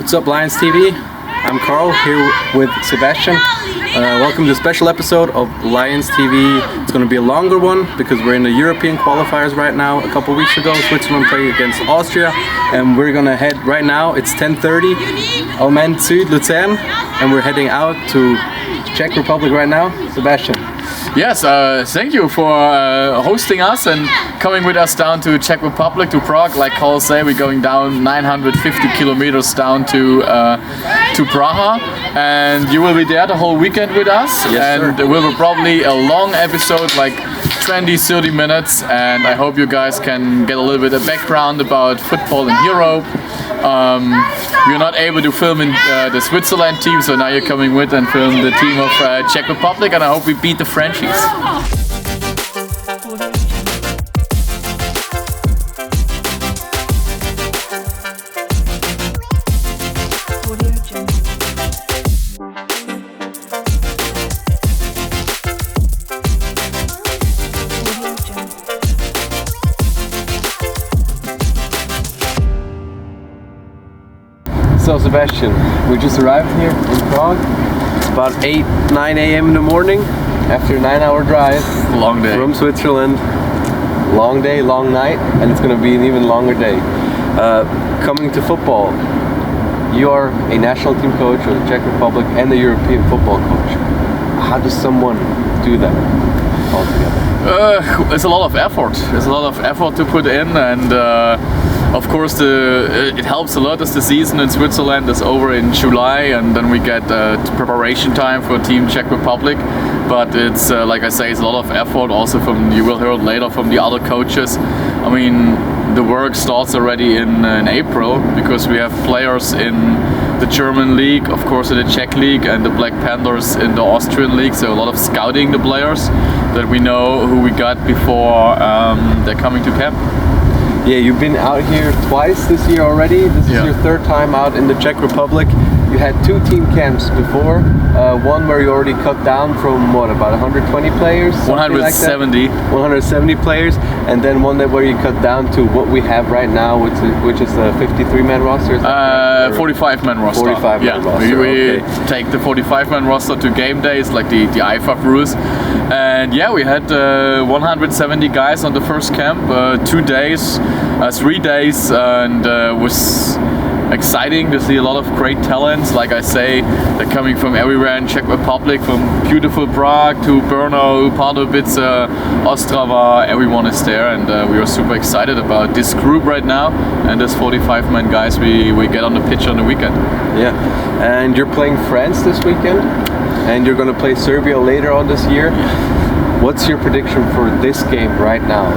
What's up, LionsTV? I'm Carl here with Sebastian. Welcome to a special episode of LionsTV. It's going to be a longer one because we're in the European qualifiers right now. A couple weeks ago, Switzerland played against Austria, and we're going to head right now. It's 10:30. Almen Süd, Luzern, and we're heading out to Czech Republic right now. Sebastian. Yes, thank you for hosting us and coming with us down to Czech Republic, to Prague. Like Carl said, we're going down 950 kilometers down to Prague, and you will be there the whole weekend with us. Yes, and sir. it will be probably a long episode, like 20-30 minutes, and I hope you guys can get a little bit of background about football in Europe. We're not able to film in the Switzerland team, so now you're coming with and film the team of Czech Republic, and I hope we beat the Frenchies. So Sebastian, we just arrived here in Prague. It's about 9 a.m. in the morning after a 9-hour drive. Long day. From Switzerland. Long day, long night, and it's going to be an even longer day. Coming to football, you are a national team coach of the Czech Republic and the European football coach. How does someone do that all together? It's a lot of effort. There's a lot of effort to put in, and of course it helps a lot as the season in Switzerland is over in July, and then we get preparation time for Team Czech Republic. But it's like I say, it's a lot of effort. Also, you will hear it later from the other coaches. I mean, the work starts already in April because we have players in the German league, of course in the Czech league, and the Black Panthers in the Austrian league. So a lot of scouting the players that we know who we got before they're coming to camp. Yeah, you've been out here twice this year already. This is your third time out in the Czech Republic. You had 2 team camps before. One where you already cut down from about 120 players? 170. Like 170 players, and then one where you cut down to what we have right now, which is a 53-man roster. 45-man roster. 45-man roster. We take the 45-man roster to game days, like the IFAF rules. And yeah, we had 170 guys on the first camp, 2 days, 3 days, and was exciting to see a lot of great talents. Like I say, they're coming from everywhere in Czech Republic, from beautiful Prague to Brno, Pardubice, Ostrava. Everyone is there, and we are super excited about this group right now and this 45-man guys we get on the pitch on the weekend. Yeah, and you're playing France this weekend, and you're going to play Serbia later on this year. What's your prediction for this game right now?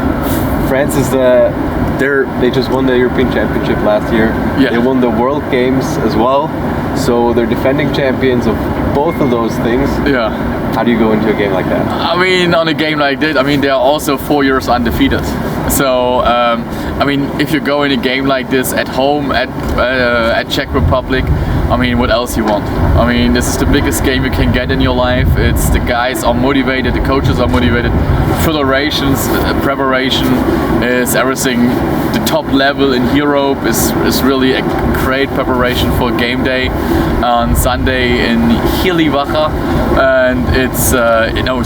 France is they just won the European Championship last year. Yeah. They won the World Games as well, so they're defending champions of both of those things. Yeah. How do you go into a game like that? I mean, on a game like this, I mean, they are also 4 years undefeated. So, I mean, if you go in a game like this at home at Czech Republic, I mean, what else you want? I mean, this is the biggest game you can get in your life. It's the guys are motivated, the coaches are motivated, federations, preparation is everything. The top level in Europe is really a great preparation for game day on Sunday in Jihlava, and it's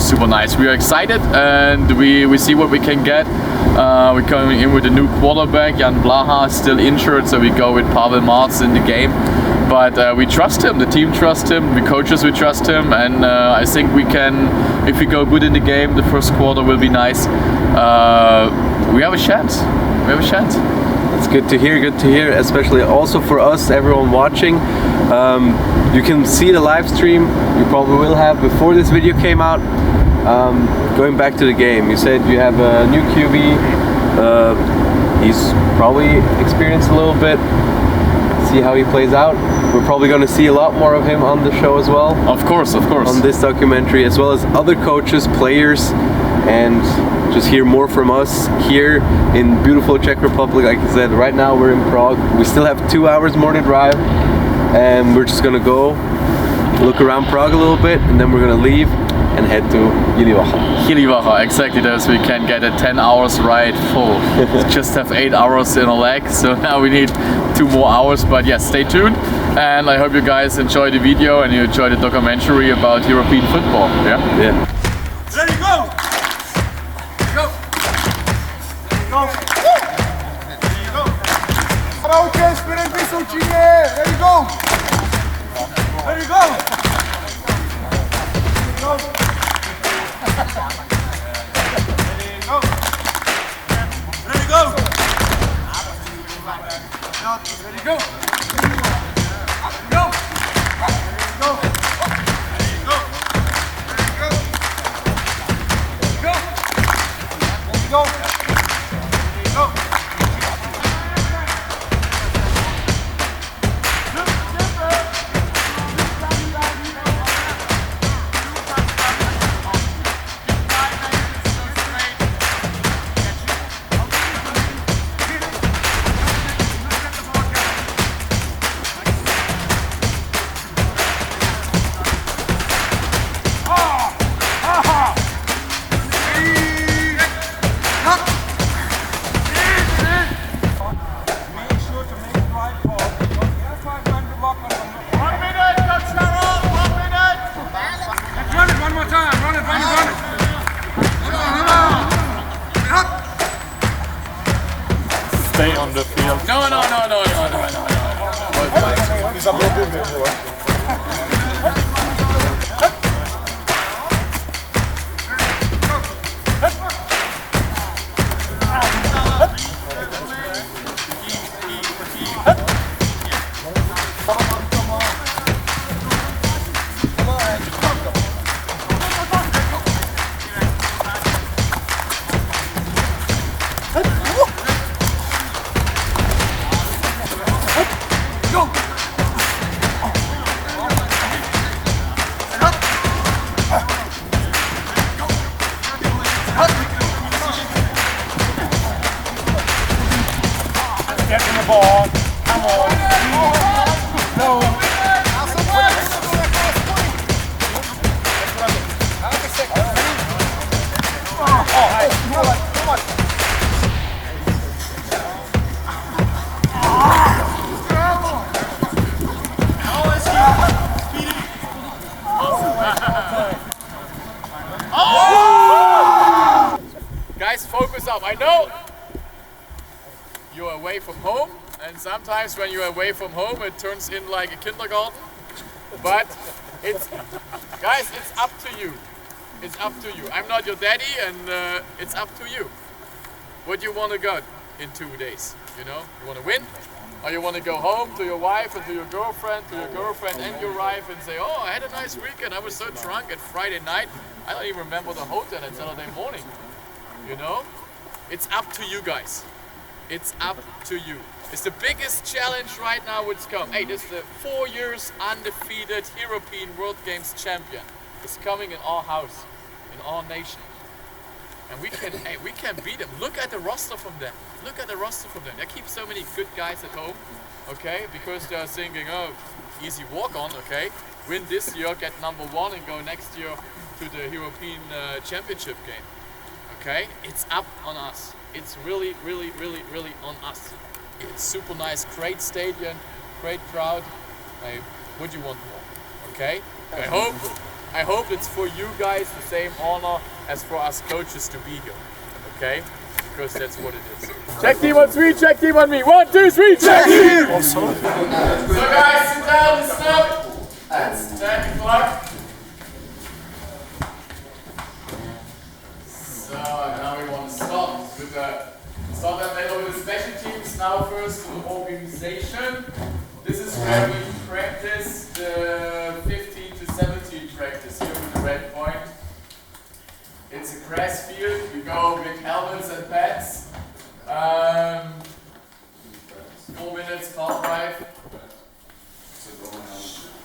super nice. We are excited, and we see what we can get. We're coming in with a new quarterback. Jan Blaha is still injured, so we go with Pavel Marc in the game. But we trust him, the team trusts him, the coaches we trust him, and I think we can, if we go good in the game, the first quarter will be nice. We have a chance. We have a chance. It's good to hear, especially also for us, everyone watching. You can see the live stream, you probably will have, before this video came out. Going back to the game, you said you have a new QB. He's probably experienced a little bit. See how he plays out. We're probably going to see a lot more of him on the show as well. Of course. On this documentary, as well as other coaches, players, and just hear more from us here in beautiful Czech Republic. Like I said, right now we're in Prague. We still have 2 hours more to drive, and we're just going to go look around Prague a little bit, and then we're going to leave and head to Jihlava. Jihlava, exactly. Those we can get a 10 hours ride full. Just have 8 hours in a leg, so now we need 2 more hours. But yes, stay tuned, and I hope you guys enjoy the video and you enjoy the documentary about European football. Yeah. Yeah. Ready, go! Go! Go! Go! Rauke, směrem k Vysoučině! Ready, go! Ready, go! Go! Ready, go! Ready, go! Go! Go! Go! Go! Stay on the field. No. Get in the ball. Come on. No. Guys, focus up. I know you're away from home, and sometimes when you're away from home it turns in like a kindergarten, but guys, it's up to you. It's up to you. I'm not your daddy, and it's up to you. What you want to go in 2 days, you know? You want to win, or you want to go home to your wife and to your girlfriend and your wife and say, oh, I had a nice weekend, I was so drunk at Friday night, I don't even remember the hotel at Saturday morning, you know? It's up to you guys. It's up to you. It's the biggest challenge right now which come. Hey, this is the 4 years undefeated European World Games champion. It's coming in our house, in our nation. And we can beat them. Look at the roster from them. Look at the roster from them. They keep so many good guys at home, okay? Because they are thinking, oh, easy walk on, okay? Win this year, get #1 and go next year to the European Championship game. Okay? It's up on us. It's really on us. It's super nice, great stadium, great crowd. What do you want more? Okay? I hope it's for you guys the same honor as for us coaches to be here. Okay? Because that's what it is. Check team on 3, check team on me. 1, 2, 3, check team! So guys, sit down, listen up. That's 10 o'clock. So now we want to start with the special teams. Now first to the organization. This is where we practice the 15 to 17 practice here with the red point. It's a grass field. We go with helmets and pads. 4 minutes car drive.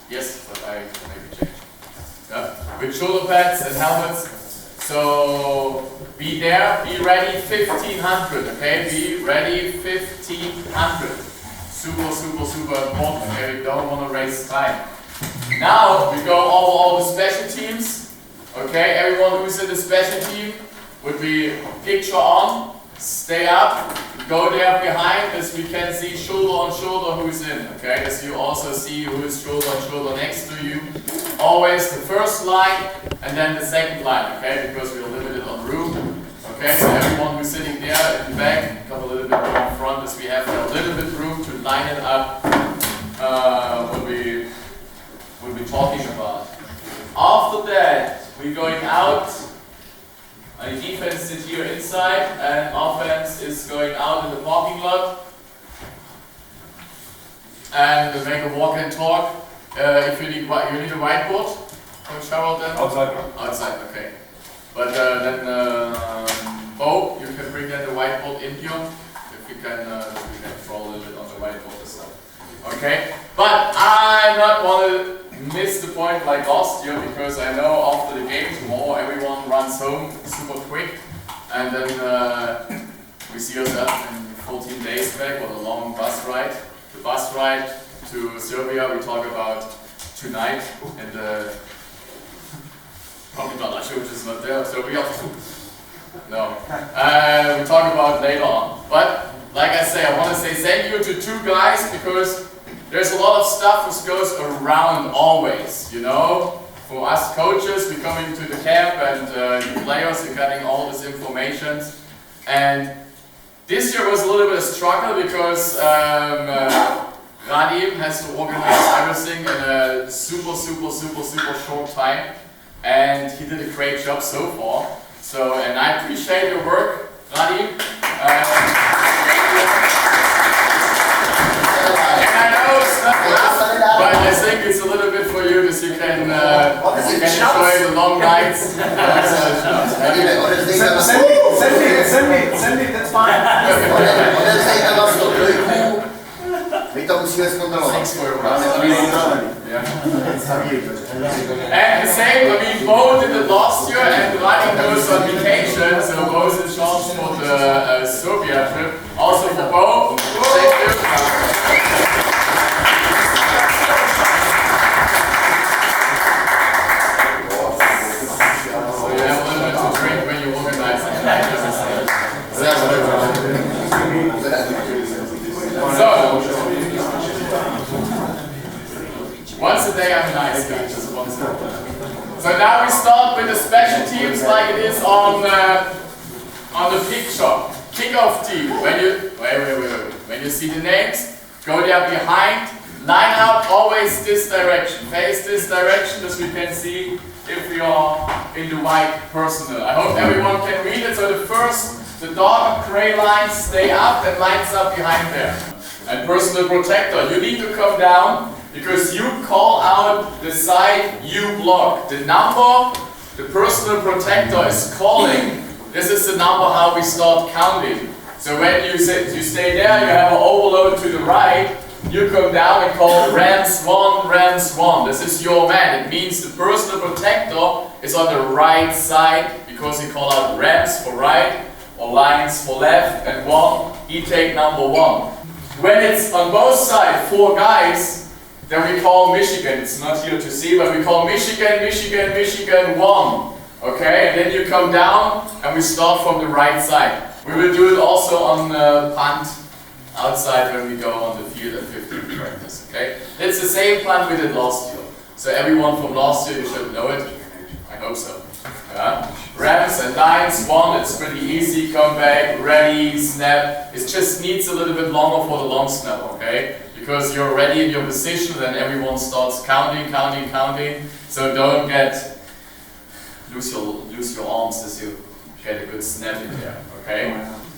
Yes, but I maybe change. Yeah. With shoulder pads and helmets. So be there, be ready 1500, okay? Be ready 1500. Super important, okay? We don't want to waste time. Now we go over all the special teams. Okay, everyone who's in the special team would be picture on, stay up, go there behind as we can see shoulder on shoulder who's in. Okay, as you also see who is shoulder on shoulder next to you. Always the first line and then the second line, okay, because we're limited on room. Okay, so everyone who's sitting there in the back, come a little bit more in front as we have a little bit room to line it up. What we'll be talking about. After that, we're going out. The defense is here inside, and offense is going out in the parking lot. And we'll make a walk and talk. If you need a whiteboard, Coach Harold then? Outside. Outside, okay. But then, Bo, you can bring then the whiteboard in here. If we can draw a little bit on the whiteboard and stuff. Okay, but I not want to miss the point like last year, because I know after the game tomorrow everyone runs home super quick, and then we see ourselves in 14 days back on a long bus ride. The bus ride to Serbia we talk about tonight, and probably not Russia, which is not there. Serbia. No, we talk about later on. But like I say, I want to say thank you to two guys, because there's a lot of stuff which goes around always, you know. For us coaches, we're coming to the camp, and the players are getting all this information. And this year was a little bit of a struggle, because Radim has to organize everything in a super short time, and he did a great job so far. So, and I appreciate your work, Radim. But I think it's a little bit for you, because you can enjoy the long nights. Send me, that's fine. My to musíme zkontrolovat. And the same, I mean, Bo did it last year, and Radim goes on vacation, so Bo's in charge for the Serbia trip. Also for Bo, thank you. So you have a little bit to drink when you organize it. So, once a day I'm nice, guys, just once a day. So now we start with the special teams like it is on the picture. Kickoff team. When you wait. When you see the names, go there behind. Line up always this direction. Face this direction, as we can see if we are in the white personal. I hope everyone can read it. So the dark gray lines stay up and lines up behind there. And personal protector, you need to come down, because you call out the side you block. The number the personal protector is calling, this is the number how we start counting. So when you stay there, you have an overload to the right, you come down and call Rams 1, Rams 1. This is your man. It means the personal protector is on the right side, because he call out Rams for right, or Lions for left, and 1, he take number 1. When it's on both sides, 4 guys, then we call Michigan. It's not here to see, but we call Michigan 1. Okay, and then you come down and we start from the right side. We will do it also on punt outside when we go on the field at 15 practice. Okay, it's the same punt we did last year. So everyone from last year, you should know it. I hope so. Yeah. Rams and Lions 1, it's pretty easy. Come back, ready, snap. It just needs a little bit longer for the long snap, okay? Because you're ready in your position, then everyone starts counting. So don't lose your arms as you get a good snap in there, okay?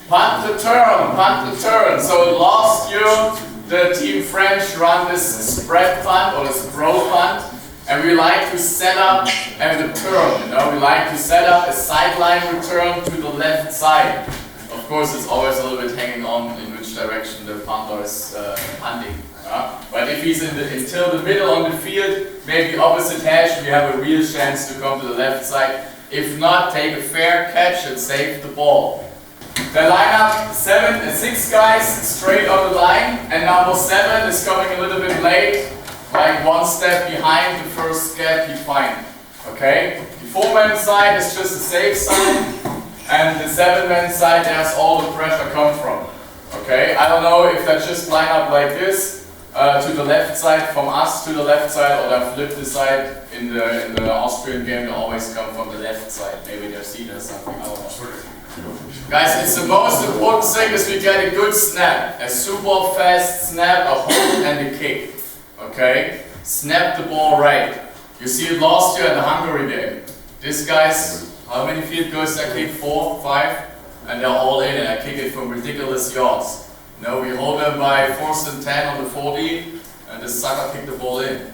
Punt the turn. So last year, the Team French ran this spread punt or this throw punt. And we like to set up and the turn, you know, we like to set up a sideline return to the left side. Of course, it's always a little bit hanging on in which direction the punter is punting. But if he's until the middle on the field, maybe opposite hash, we have a real chance to come to the left side. If not, take a fair catch and save the ball. The lineup 6 guys straight on the line, and number 7 is coming a little bit late. Like 1 step behind the first gap you find. Okay? You 4-man side is just a safe side, and the 7-man side, there's all the pressure come from. Okay, I don't know if that's just line up like this to the left side, from us to the left side, or they flip the side. In the Austrian game, they always come from the left side. Maybe they're seen as something, I don't know. Guys, it's the most important thing is we get a good snap, a super fast snap, a hold and a kick. Okay, snap the ball right. You see it last year in the Hungary game. These guys, how many field goals they kick? 4, 5, and they're all in, and I kick it from ridiculous yards. No, we hold them by 4th and 10 on the 40, and the sucker kick the ball in.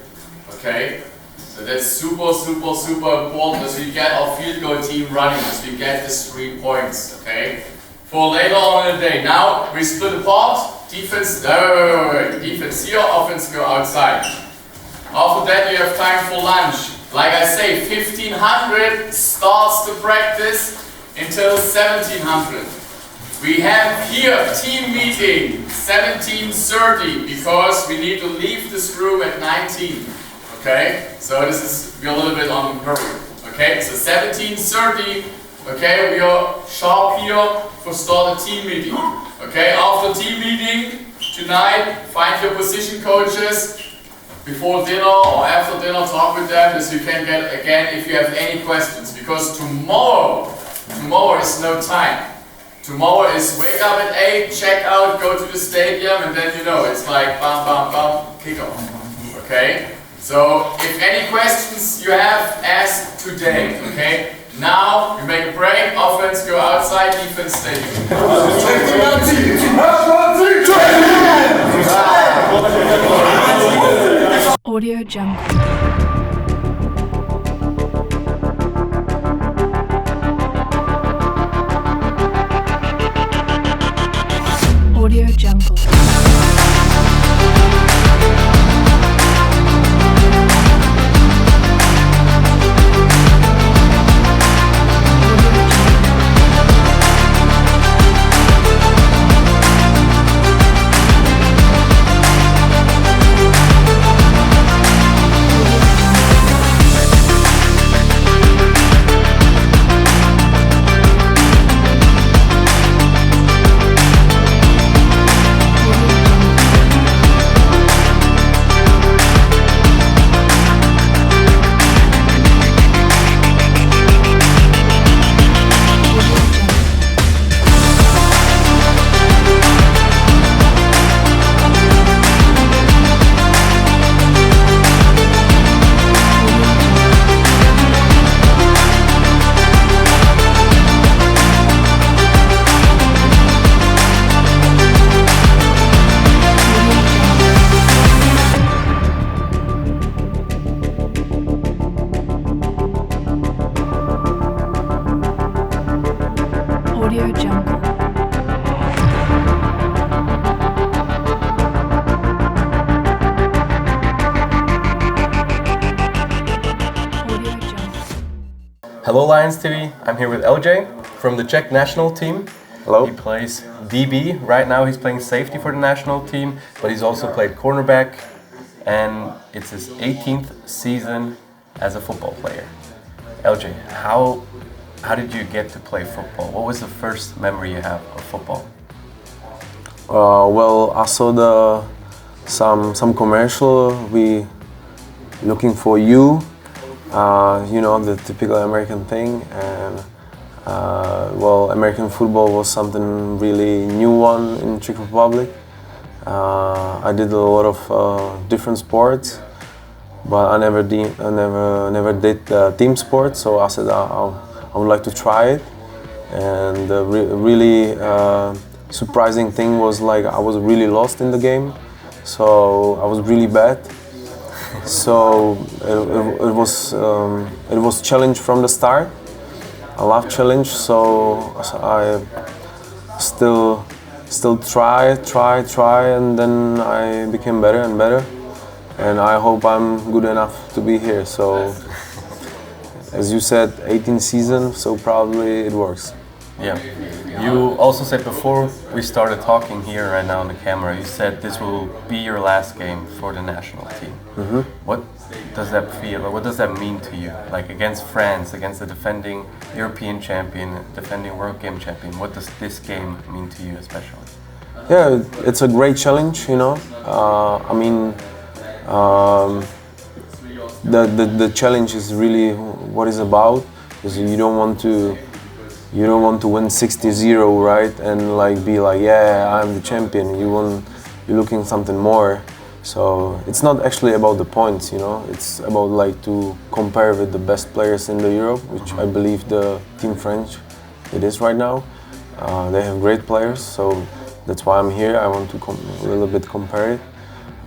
Okay, so that's super, super, super important as we get our field goal team running, as we get this 3 points. Okay, for later on in the day. Now we split apart. Defense, defense here, offense go outside. After that, you have time for lunch. Like I say, 1500 starts the practice until 1700. We have here team meeting 17:30 because we need to leave this room at 19. Okay, so this is we're a little bit on hurry. Okay, so 17:30. Okay, we are sharp here for start a team meeting. Okay, after team meeting tonight, find your position coaches. Before dinner or after dinner, talk with them so you can get again if you have any questions, because tomorrow is no time. Tomorrow is wake up at 8, check out, go to the stadium, and then you know it's like bam bam bam, kick off. Okay? So if any questions you have, ask today. Okay? Now you make a break, offense go outside, defense stay. Audio Jungle. Audio Jungle. Audio Jungle. Hello LionsTV, I'm here with LJ from the Czech National Team. Hello. He plays DB. Right now he's playing safety for the national team, but he's also played cornerback, and it's his 18th season as a football player. LJ, how did you get to play football? What was the first memory you have of football? Well, I saw some commercial. We looking for you. You know, the typical American thing, and well, American football was something really new one in Czech Republic. I did a lot of different sports, but I never did team sports. So I said I would like to try it, and the really surprising thing was, like, I was really lost in the game, so I was really bad. So it was challenge from the start. I love challenge, so I still try, and then I became better and better, and I hope I'm good enough to be here. So as you said, 18 seasons, so probably it works. Yeah. You also said before we started talking here right now on the camera, you said this will be your last game for the national team. What does that feel, or what does that mean to you? Like against France, against the defending European champion, defending World Game champion, what does this game mean to you especially? Yeah, it's a great challenge, you know. I mean, the challenge is really what it's about, because you don't want to win 60-0, right? And like be like, yeah, I'm the champion. You're looking something more. So it's not actually about the points, you know. It's about like to compare with the best players in the Europe, which I believe the Team French it is right now. They have great players, so that's why I'm here. I want to a little bit compare it.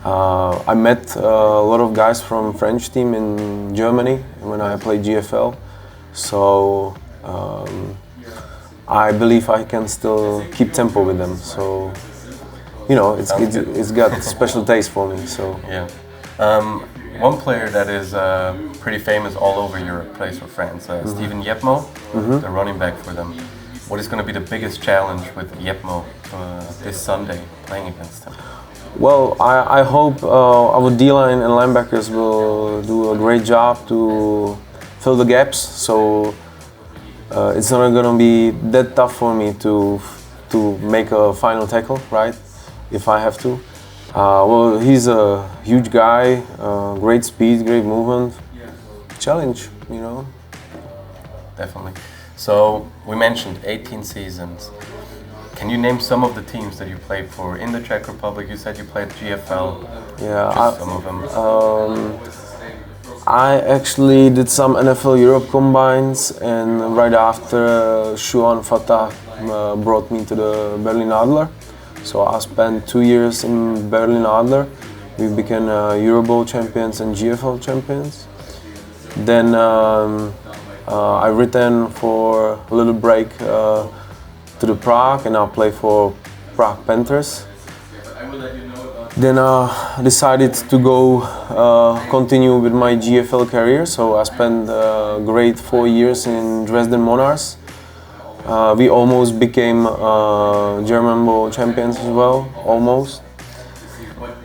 I met a lot of guys from French team in Germany when I played GFL, so I believe I can still keep tempo with them. So you know, it's got special taste for me. So yeah. One player that is pretty famous all over Europe plays for France, Steven Jepmo, the running back for them. What is going to be the biggest challenge with Jepmo this Sunday, playing against him? Well, I hope our D-line and linebackers will do a great job to fill the gaps. So it's not going to be that tough for me to make a final tackle, right? If I have to. Well, he's a huge guy, great speed, great movement. Challenge, you know. Definitely. So we mentioned 18 seasons. Can you name some of the teams that you played for in the Czech Republic? You said you played GFL. Yeah, some of them. I actually did some NFL Europe combines, and right after Shuan Fatah brought me to the Berlin Adler. So I spent 2 years in Berlin Adler. We became Euro Bowl champions and GFL champions. Then I returned for a little break to the Prague, and I play for Prague Panthers. Then I decided to go continue with my GFL career. So I spent a great 4 years in Dresden Monarchs. We almost became German Bowl champions as well, almost.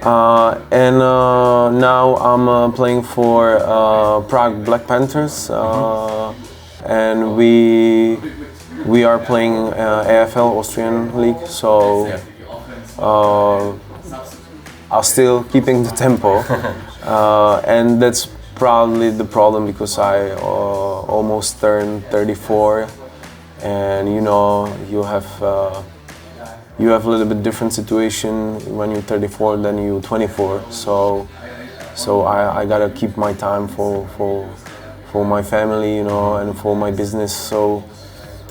And now I'm playing for Prague Black Panthers, and we are playing AFL Austrian League. So I'm still keeping the tempo, and that's probably the problem because I almost turned 34. And you know, you have a little bit different situation when you're 34 than you're 24. So I gotta keep my time for my family, you know, and for my business. So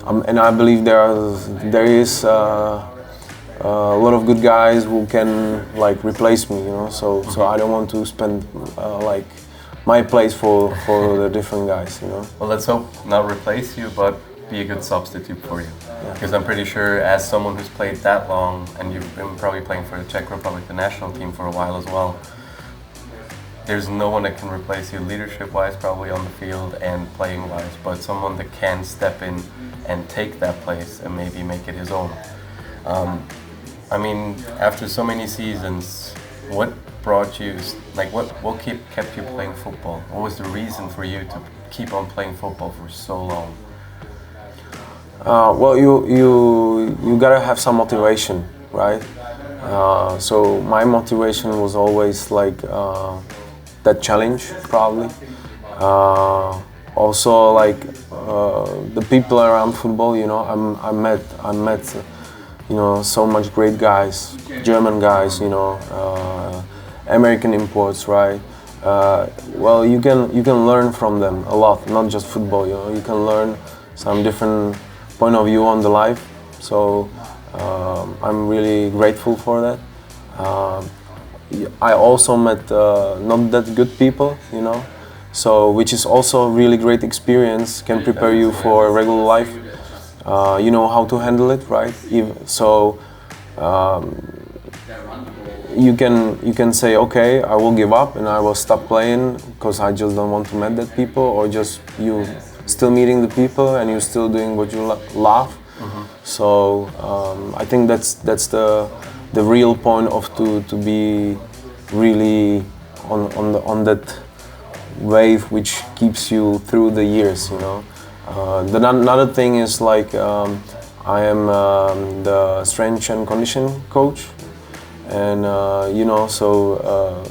and I believe there is a lot of good guys who can like replace me, you know. So I don't want to spend like my place for the different guys, you know. Well, let's hope not replace you, but be a good substitute for you. Because I'm pretty sure as someone who's played that long, and you've been probably playing for the Czech Republic, the national team for a while as well, there's no one that can replace you leadership-wise probably on the field and playing-wise, but someone that can step in and take that place and maybe make it his own. I mean, after so many seasons, what brought you, like what kept you playing football? What was the reason for you to keep on playing football for so long? Well, you gotta have some motivation, right? So my motivation was always like that challenge, probably. Also, like the people around football, you know, I met, you know, so much great guys, German guys, you know, American imports, right? Well, you can learn from them a lot, not just football. You know, you can learn some different point of view on the life, so I'm really grateful for that. I also met not that good people, you know, so which is also a really great experience, can prepare you for regular life. You know how to handle it, right? So you can say, okay, I will give up and I will stop playing because I just don't want to meet that people, or just you still meeting the people and you're still doing what you love. So I think that's the real point of to be really on that wave which keeps you through the years, you know. Another thing is like I am the strength and condition coach, and you know, so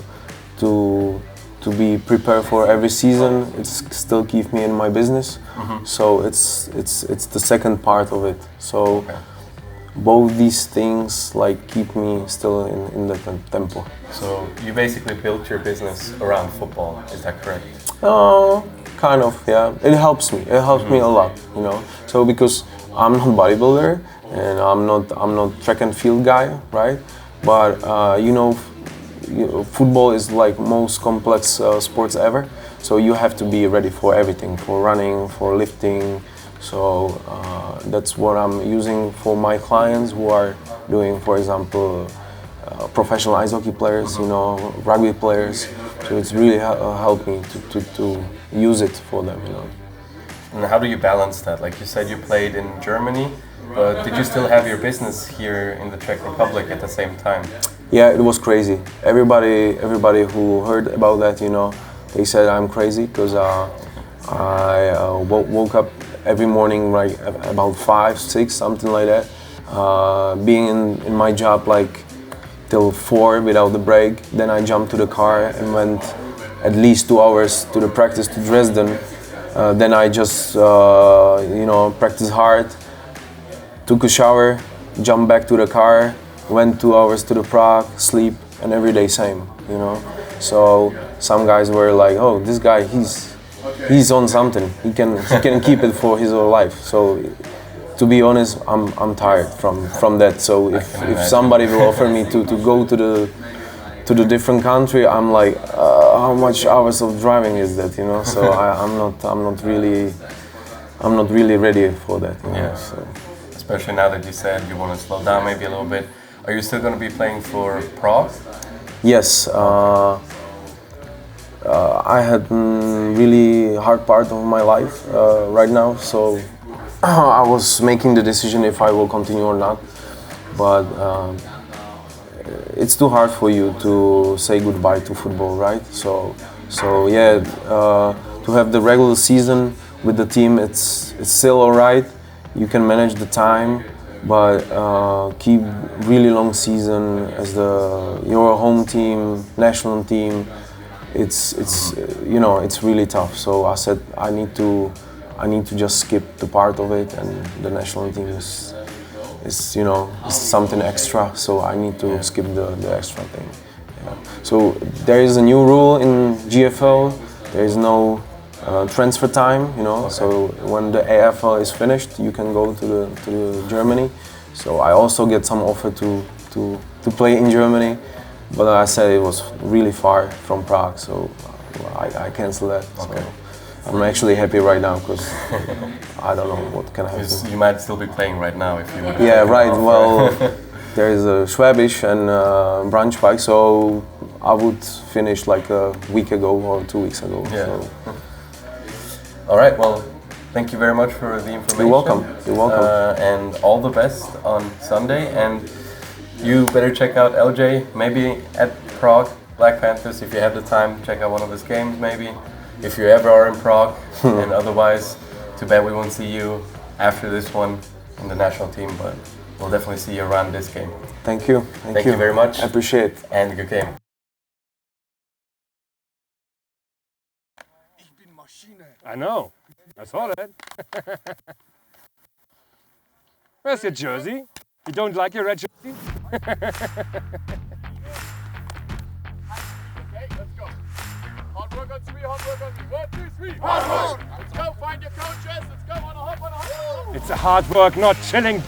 to be prepared for every season, it still keeps me in my business. So it's the second part of it. So both these things like keep me still in the tempo. So you basically built your business around football, is that correct? Kind of, yeah. It helps me. It helps me a lot, you know. So because I'm not bodybuilder and I'm not track and field guy, right? But you know, football is like most complex sports ever. So you have to be ready for everything, for running, for lifting. So that's what I'm using for my clients who are doing, for example, professional ice hockey players, you know, rugby players. So it's really helped me to use it for them, you know. And how do you balance that? Like you said, you played in Germany, but did you still have your business here in the Czech Republic at the same time? Yeah, it was crazy. Everybody who heard about that, you know, they said I'm crazy because I woke up every morning like about 5, 6, something like that. Being in my job like till 4 without the break. Then I jumped to the car and went at least 2 hours to the practice to Dresden. Then I just you know, practiced hard, took a shower, jumped back to the car, went 2 hours to the Prague, sleep, and every day same, you know. So some guys were like, oh, this guy, he's on something. He can keep it for his whole life. So to be honest, I'm tired from that. So if somebody will offer me to go to the different country, I'm like, how much hours of driving is that, you know? So I'm not really ready for that, you know? Yeah. So. Especially now that you said you want to slow down maybe a little bit. Are you still going to be playing for Prague? Yes. I had a really hard part of my life right now, so I was making the decision if I will continue or not. But it's too hard for you to say goodbye to football, right? So yeah, to have the regular season with the team, it's still alright. You can manage the time, but keep really long season as your home team, national team. It's you know, it's really tough. So I said I need to just skip the part of it, and the national team is you know, it's something extra. So I need to skip the extra thing. Yeah. So there is a new rule in GFL. There is no transfer time, you know. So when the AFL is finished, you can go to Germany. So I also get some offer to play in Germany. But I said it was really far from Prague, so I canceled that. Okay. So I'm actually happy right now because I don't know what can happen. You might still be playing right now if you would. Yeah, right. Well, there is a Schwäbisch and Braunschweig, so I would finish like a week ago or 2 weeks ago. Yeah. So. All right. Well, thank you very much for the information. You're welcome. You're welcome. And all the best on Sunday. And you better check out LJ, maybe at Prague, Black Panthers, if you have the time, check out one of his games maybe, if you ever are in Prague. And otherwise, too bad we won't see you after this one in the national team, but we'll definitely see you around this game. Thank you. Thank you very much. I appreciate it. And good game. I know. I saw that. Where's your jersey? You don't like your red jersey? Okay, let's go. Hard work on 3, hard work on 3. 1, 2, 3. Hard work! Let's go, find your coaches. Let's go, on a hop, on a hop. It's a hard work, not chilling.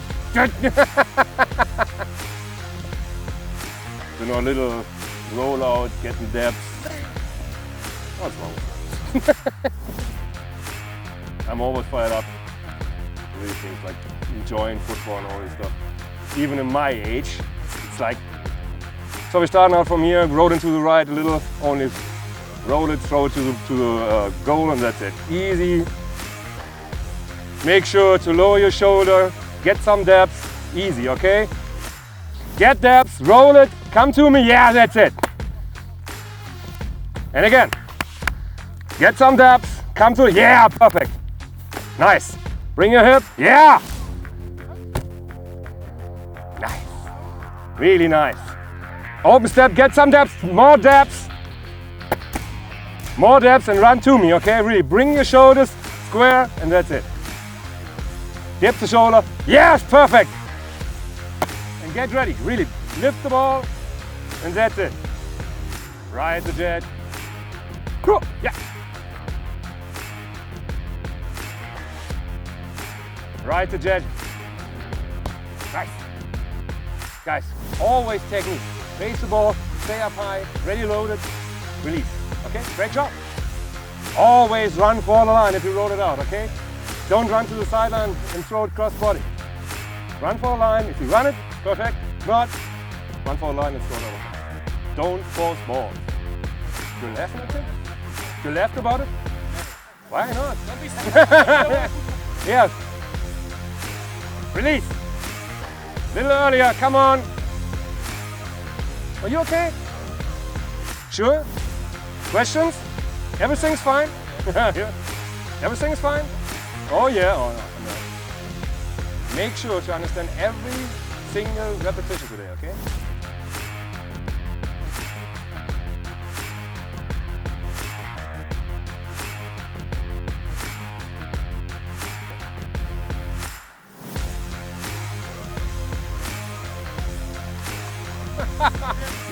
You know, a little rollout, getting depth. What's wrong with that? I'm always fired up. Really things like enjoying football and all this stuff. Even in my age, it's like, so we start out from here, roll into the right a little, only roll it, throw it to the goal, and that's it. Easy. Make sure to lower your shoulder, get some depth, easy, okay? Get depth, roll it, come to me, yeah, that's it. And again, get some depth, come to, yeah, perfect. Nice. Bring your hip, yeah. Nice. Really nice. Open step, get some depth, more depth. More depth and run to me, okay? Really, bring your shoulders square and that's it. Dip the shoulder, yes, perfect. And get ready, really, lift the ball and that's it. Right the jet. Yeah. Right the jet. Nice. Guys, always technique. Base the ball, stay up high, ready loaded, release. Okay, great job. Always run for the line if you roll it out, okay? Don't run to the sideline and throw it cross body. Run for the line, if you run it, perfect. Not, run for the line and throw it over. Don't force balls. You laugh at it? You laughed about it? Why not? Don't be scared. Yes. Release. Little earlier, come on. Are you okay? Sure? Questions? Everything's fine? Yeah. Everything's fine? Oh yeah, oh no. Make sure to understand every single repetition today, okay?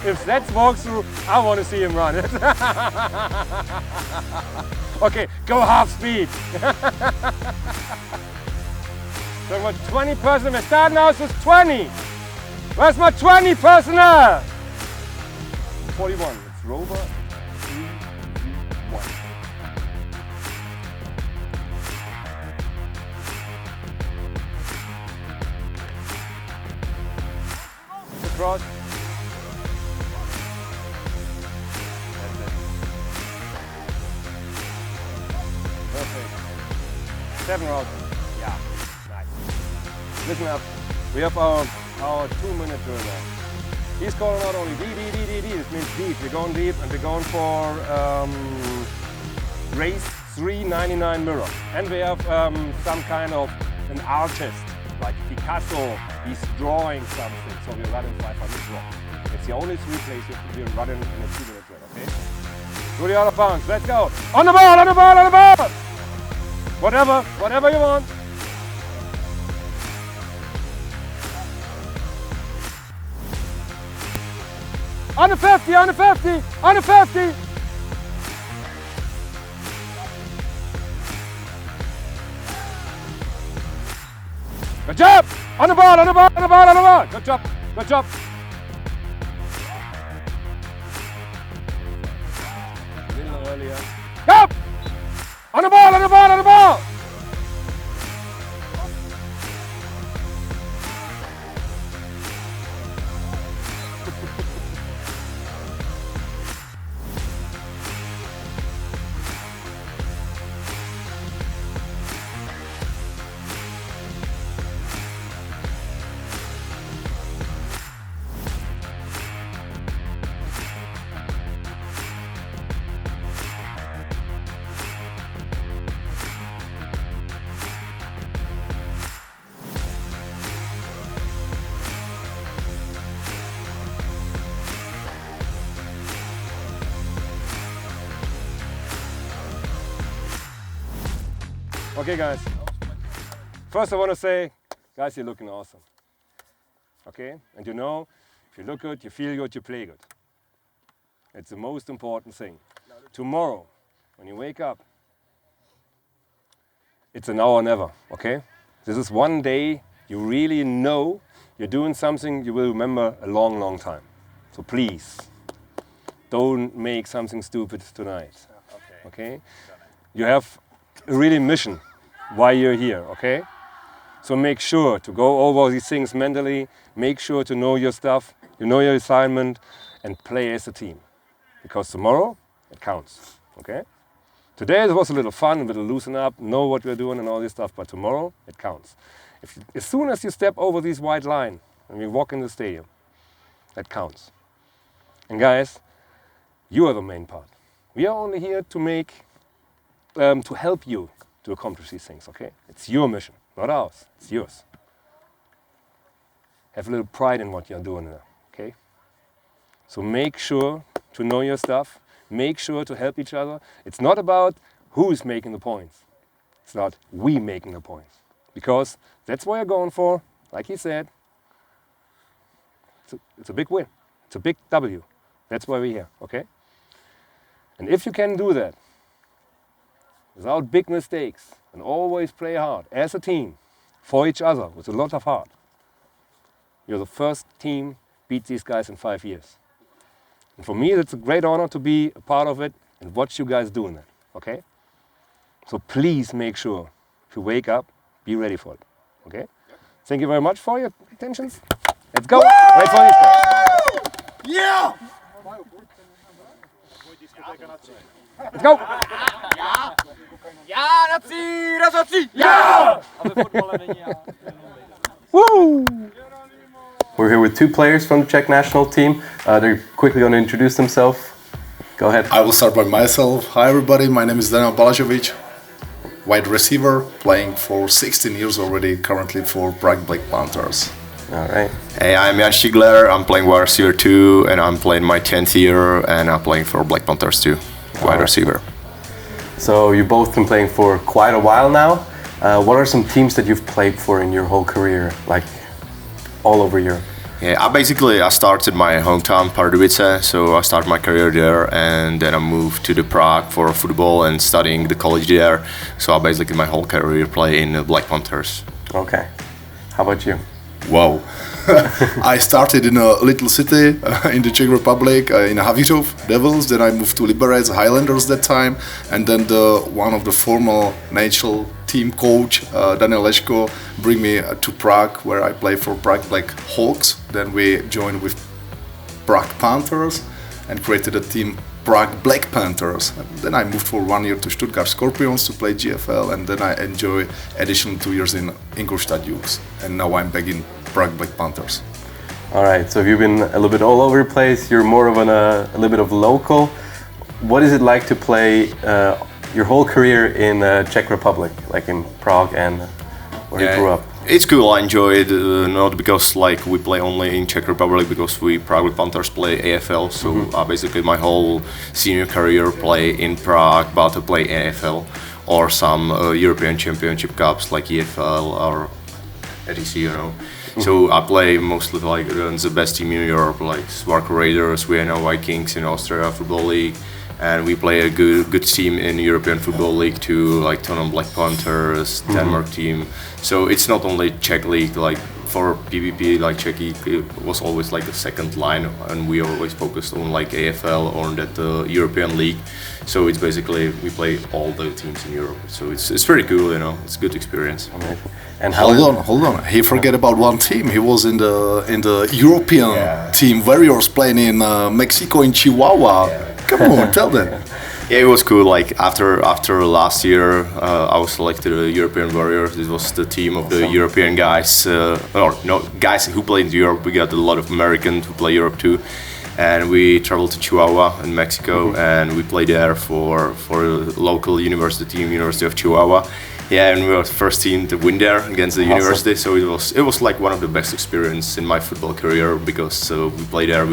If that's walkthrough, I want to see him run it. Okay, go half speed. So what 20 person, we start now with 20. Where's my 20 personal? 41, it's Rover 3, 1. Across. Perfect. 7 rounds. Yeah, nice. Listen up. We have our 2-minute drill now. He's calling out only D. This means deep. We're going deep and we're going for race 399 mirror. And we have some kind of an artist, like Picasso. He's drawing something. So we're running 500 draw. It's the only 3 places we're running in a 2-minute drill, okay? Do the out of bounds. Let's go. On the ball, on the ball, on the ball. Whatever you want. On the 50, on the 50, on the 50. Good job. On the ball, on the ball, on the ball, on the ball. Good job, good job. A little earlier. Go! On the ball, on the ball, on the ball. Okay guys, first I want to say, guys, you're looking awesome. Okay, and you know, if you look good, you feel good, you play good. It's the most important thing. Tomorrow, when you wake up, it's an now or never, okay? This is one day you really know you're doing something you will remember a long, long time. So please, don't make something stupid tonight, okay? You have a really mission why you're here, okay? So make sure to go over these things mentally, make sure to know your stuff, you know your assignment, and play as a team. Because tomorrow, it counts, okay? Today it was a little fun, a little loosen up, know what we're doing and all this stuff, but tomorrow, it counts. As soon as you step over this white line and we walk in the stadium, that counts. And guys, you are the main part. We are only here to to help you to accomplish these things, okay? It's your mission, not ours, it's yours. Have a little pride in what you're doing there, okay? So make sure to know your stuff, make sure to help each other. It's not about who's making the points. It's not we making the points. Because that's what you're going for, like he said. It's a big win. It's a big W. That's why we're here, okay? And if you can do that without big mistakes and always play hard as a team for each other with a lot of heart, you're the first team beat these guys in 5 years. And for me, it's a great honor to be a part of it and watch you guys doing that, okay? So please make sure if you wake up, be ready for it, okay? Thank you very much for your attention. Let's go. Wait for these guys. Yeah! Let's go. Woo! We're here with two players from the Czech national team. They're quickly going to introduce themselves. Go ahead. I will start by myself. Hi everybody, my name is Daniel Balažović, wide receiver, playing for 16 years already, currently for Prague Black Panthers. All right. Hey, I'm Jan Stigler, I'm playing wide receiver too, and I'm playing my 10th year, and I'm playing for Black Panthers too, wide receiver. So you both been playing for quite a while now. What are some teams that you've played for in your whole career, like all over Europe? Yeah, I started my hometown, Pardubice, so I started my career there, and then I moved to the Prague for football and studying the college there. So I basically my whole career play in the Black Panthers. Okay. How about you? Wow. I started in a little city in the Czech Republic, in Havířov Devils. Then I moved to Liberec Highlanders that time, and then one of the former national team coach, Daniel Leško, bring me to Prague, where I play for Prague Black Hawks. Then we joined with Prague Panthers and created a team, Prague Black Panthers. And then I moved for 1 year to Stuttgart Scorpions to play GFL, and then I enjoy additional 2 years in Ingolstadt Dukes. And now I'm back in Prague Black Panthers. All right. So you've been a little bit all over the place. You're more of a little bit of local. What is it like to play your whole career in Czech Republic, like in Prague and where you grew up? It's cool. I enjoy it, not because like we play only in Czech Republic, because we Prague Panthers play AFL. So basically my whole senior career play in Prague, but I play AFL or some European Championship cups like EFL or ETC, you know. So I play mostly like the best team in Europe, like Spark Raiders, Vienna Vikings in Austria Football League. And we play a good team in European Football League too, like Tottenham Black Panthers, Denmark team. So it's not only Czech league, like for PvP, like Czech league, it was always like the second line, and we always focused on like AFL or that European league. So it's basically we play all the teams in Europe. So it's pretty cool, you know. It's a good experience. Amazing. And Hold on. He forget about one team. He was in the European team. Warriors playing in Mexico in Chihuahua. Come on, tell them. Yeah, it was cool. Like after last year, I was selected to the European Warriors. This was the team of the European guys, guys who play in Europe. We got a lot of Americans who play Europe too, and we traveled to Chihuahua in Mexico, and we played there for a local university team, University of Chihuahua. Yeah, and we were the first team to win there against the university. So it was like one of the best experiences in my football career, because we played there.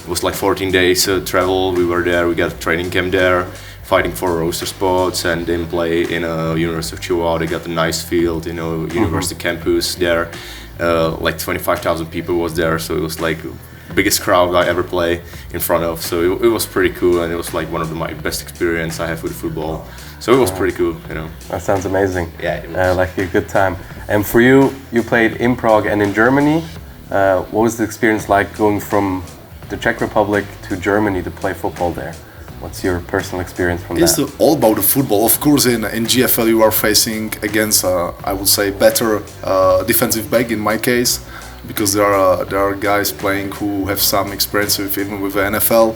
It was like 14 days travel. We were there. We got a training camp there, fighting for roster spots, and then play in a University of Chihuahua. They got a nice field, you know, university campus there. Like 25,000 people was there, so it was like biggest crowd I ever play in front of. So it was pretty cool, and it was like one of my best experience I have with football. So it was pretty cool, you know. That sounds amazing. Yeah, it was. Like a good time. And for you, you played in Prague and in Germany. What was the experience like going from the Czech Republic to Germany to play football there? What's your personal experience from It's that? all about the football. Of course, in GFL you are facing against, I would say, better defensive back in my case, because there are guys playing who have some experience even with the NFL,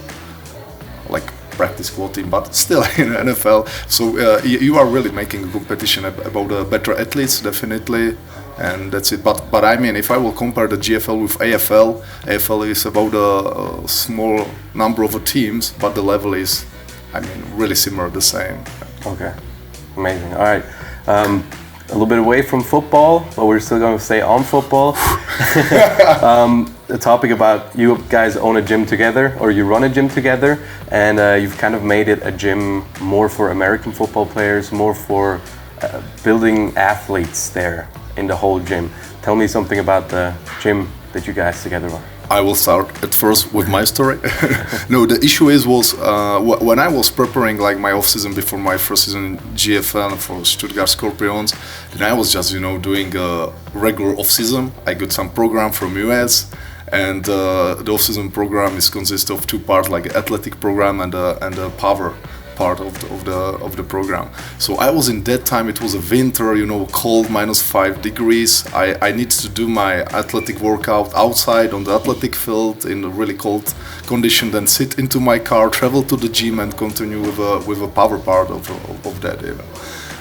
like practice squad team, but still in the NFL. So you are really making a competition about better athletes, definitely. and that's it. But I mean, if I will compare the GFL with AFL, AFL is about a small number of teams, but the level is, I mean, really similar, the same. Okay, amazing. All right, a little bit away from football, but we're still going to stay on football. The topic about you guys own a gym together, or you run a gym together, and you've kind of made it a gym more for American football players, more for building athletes there in the whole gym. Tell me something about the gym that you guys together run. I will start at first with my story. No, the issue was when I was preparing like my off season before my first season in GFL for Stuttgart Scorpions, then I was just doing a regular off season. I got some program from US, and the off season program consists of two parts, like athletic program and a power part of the program. So I was in that time, it was a winter, cold, -5 degrees. I need to do my athletic workout outside on the athletic field in a really cold condition, then sit into my car, travel to the gym and continue with a power part of that.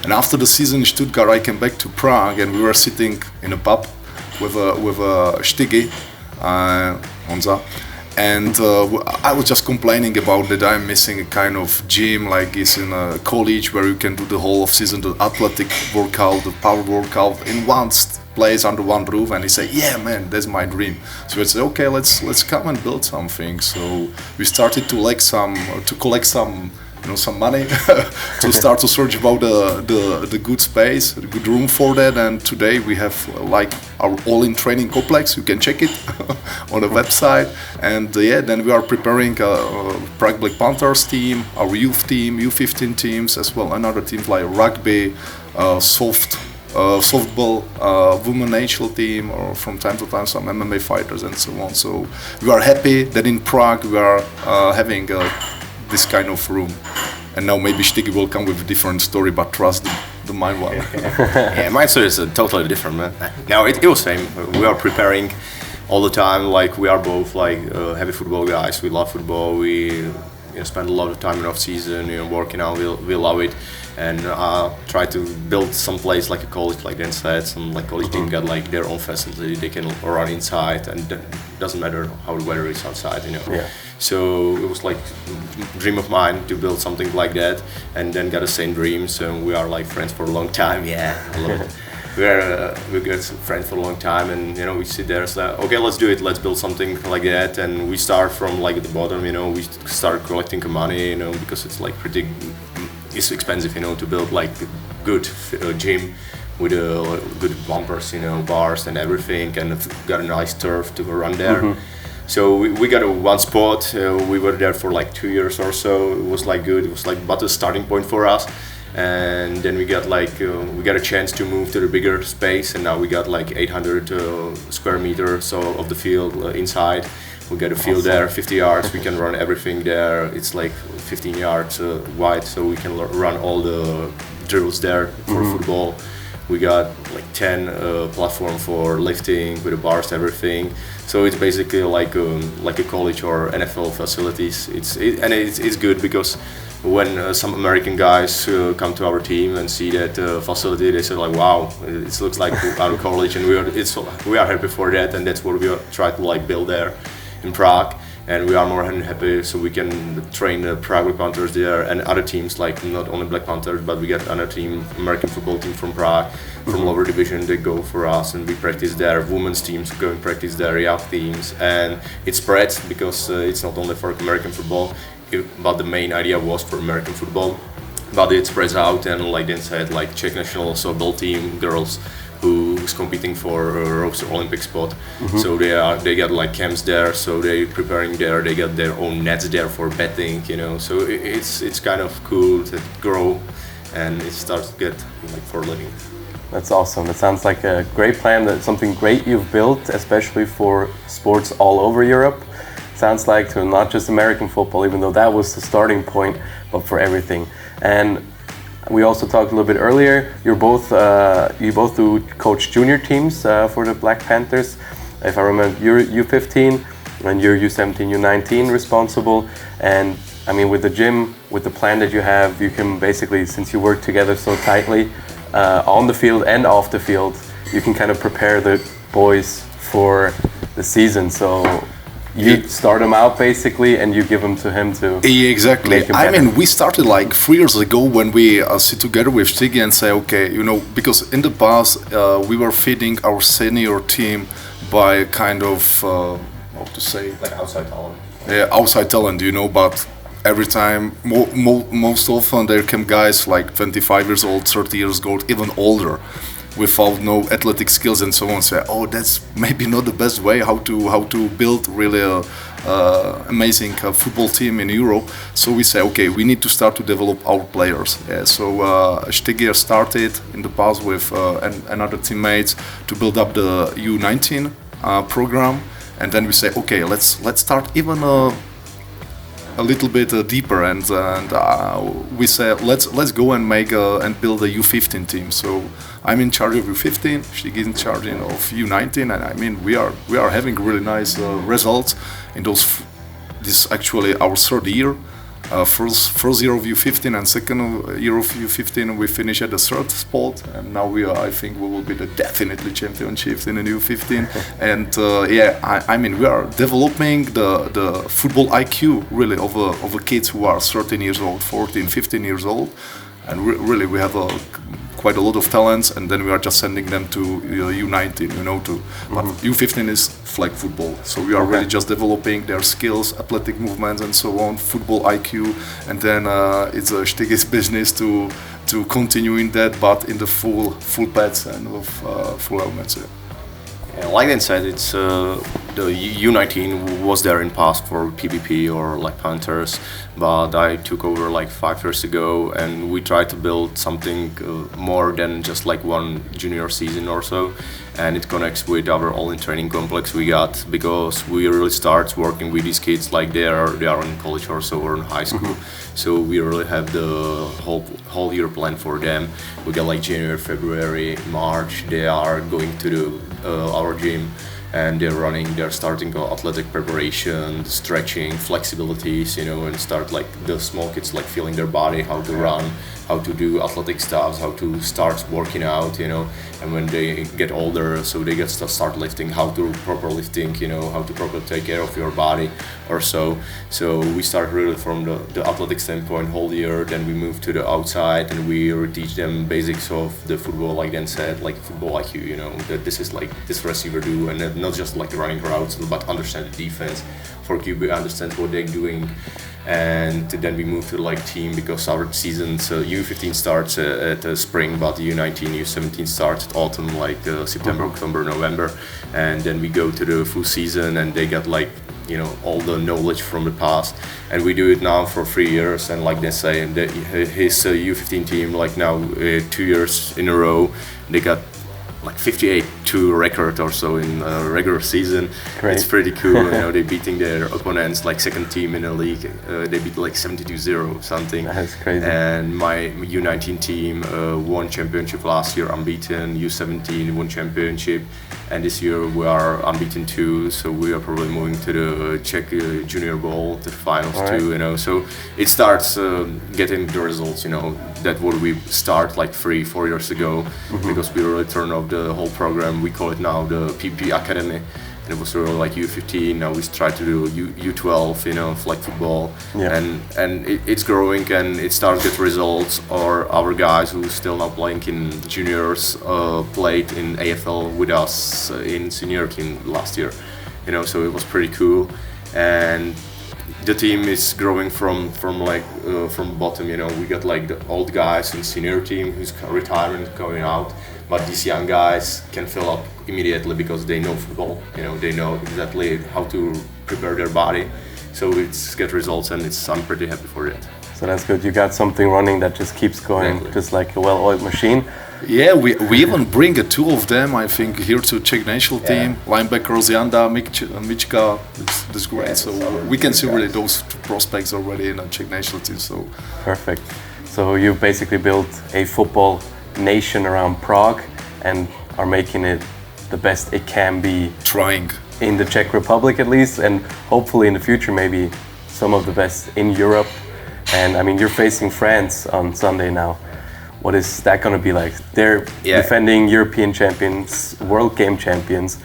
And after the season in Stuttgart, I came back to Prague, and we were sitting in a pub with a Stigi, Honza. And I was just complaining about that I'm missing a kind of gym like it's in a college where you can do the whole of season, the athletic workout, the power workout in one place under one roof. And he said, "Yeah, man, that's my dream." So I said, "Okay, let's come and build something." So we started to collect some money to start to search about the good space, the good room for that. And today we have like our all-in training complex. You can check it on the website. And then we are preparing Prague Black Panthers team, our youth team, U15 teams as well, and other teams like rugby, softball, women national team, or from time to time some MMA fighters and so on. So we are happy that in Prague we are having this kind of room. And now maybe Stigi will come with a different story, but trust the mine one. Yeah, my story is totally different, man. No, it was same. We are preparing all the time. Like we are both like heavy football guys. We love football. We spend a lot of time in off season, working out. We love it, and try to build some place like a college, like Dan said. Some like college team got like their own facility. They can run inside, and it doesn't matter how the weather is outside, Yeah. So it was like a dream of mine to build something like that, and then got the same dreams. And we are like friends for a long time. Yeah, I love it. We got friends for a long time, and we sit there. It's like, okay, let's do it. Let's build something like that. And we start from like at the bottom. We start collecting money. Because it's like it's expensive. To build like a good gym with good bumpers, bars and everything, and got a nice turf to run there. Mm-hmm. So we got one spot. We were there for like 2 years or so. It was like good. It was like but a starting point for us. And then we got a chance to move to the bigger space, and now we got like 800 square meters of the field inside. We got a field there, 50 yards. We can run everything there. It's like 15 yards wide, so we can run all the drills there for football. We got like 10 platform for lifting with the bars, everything. So it's basically like a college or NFL facilities. It's good because when some American guys come to our team and see that facility, they say like, "Wow, it looks like our college," and we are happy for that, and that's what we try to like build there in Prague. And we are more than happy, so we can train the Prague Black Panthers there and other teams, like not only Black Panthers, but we get another team, American football team from Prague, from lower division. They go for us, and we practice there. Women's teams go and practice there, young teams, and it spreads because it's not only for American football, but the main idea was for American football. But it spreads out, and like Dan said, like Czech national softball team girls who's competing for a roster Olympic spot. So they got like camps there, so they're preparing there. They got their own nets there for betting, So it's kind of cool to grow, and it starts to get like for a living. That's awesome. It sounds like a great plan. That's something great you've built, especially for sports all over Europe. Sounds like to not just American football, even though that was the starting point, but for everything. And we also talked a little bit earlier. You both do coach junior teams for the Black Panthers. If I remember, you're U15 and you're U17, U19 responsible. And I mean, with the gym, with the plan that you have, you can basically, since you work together so tightly on the field and off the field, you can kind of prepare the boys for the season. So you start them out basically, and you give them to him to. Yeah, exactly. make him I better. mean, we started like 3 years ago when we sit together with Stiggy and say, okay, you know, because in the past we were feeding our senior team by kind of how to say, Like outside talent. outside talent, you know, but every time, most often there come guys like 25 years old, 30 years old, even older, without no athletic skills and so on. Say, oh, that's maybe not the best way how to build really a amazing football team in Europe. So we say, okay, we need to start to develop our players. Yeah, so Stiger started in the past with another teammates to build up the U19 program, and then we say, okay, let's start even a little bit deeper, and we say let's go and make and build a U15 team. So I'm in charge of U15, Stig is in charge of U19, and I mean we are having really nice results in those. This is actually our third year. First year of U15 and second year of U15 we finished at the third spot, and now I think we will be the definitely championships in the U15. And I mean we are developing the football IQ really of kids who are 13 years old, 14, 15 years old, and really we have quite a lot of talents, and then we are just sending them to U19, you know, but U15 is flag football, so we are really just developing their skills, athletic movements and so on, football IQ, and then it's Stig's business to continue in that, but in the full pads and with full helmets. Yeah, like Dan said, it's the U19 was there in past for PPP or like Panthers, but I took over like 5 years ago, and we tried to build something more than just like one junior season or so, and it connects with our all-in training complex we got, because we really start working with these kids like they are in college or so, or in high school. So we really have the whole year plan for them. We got like January, February, March. They are going to our gym, and they're starting athletic preparation, stretching, flexibilities, you know, and start like the small kids like feeling their body, how to run, how to do athletic stuff, how to start working out, you know. And when they get older, so they get to start lifting, how to proper lifting, you know, how to properly take care of your body or so. So we start really from the athletic standpoint whole year, then we move to the outside and we teach them basics of the football, like Dan said, like football IQ, you know, that this is like this receiver do, and not just like running routes, but understand the defense. For QB, understand what they're doing. And then we move to like team, because our season, so U15 starts at the spring, but U19, U17 starts at autumn, like September, October, November, and then we go to the full season, and they get like, you know, all the knowledge from the past, and we do it now for 3 years. And like they say, and his U15 team, like now 2 years in a row, they got like 58-2 record or so in regular season. Great. It's pretty cool. You know, they beating their opponents, like second team in the league. They beat like 72-0 something. That's crazy. And my U19 team won championship last year, unbeaten. U17 won championship, and this year we are unbeaten too. So we are probably moving to the Czech Junior Bowl, the finals too. You know, so it starts getting the results. You know, that what we start like 3-4 years ago, because we really turned off the whole program. We call it now the PP Academy, and it was really like U15. Now we try to do U12, you know, flag football, and it's growing, and it starts to get results. Or our guys who still now playing in juniors played in AFL with us in senior team last year, you know, so it was pretty cool. And the team is growing from bottom, you know. We got like the old guys in senior team who's retiring, going out, but these young guys can fill up immediately because they know football, you know, they know exactly how to prepare their body. So it's get results, and I'm pretty happy for it. So that's good. You got something running that just keeps going, just like a well-oiled machine. Yeah, we even bring two of them, I think, here to Czech national team. Linebackers Janda, Michka, that's great. So we can see really those two prospects already in the Czech national team. So perfect. So you basically built a football nation around Prague and are making it the best it can be. Trying. In the Czech Republic at least, and hopefully in the future maybe some of the best in Europe. And I mean, you're facing France on Sunday now. What is that going to be like? They're defending European champions, world game champions.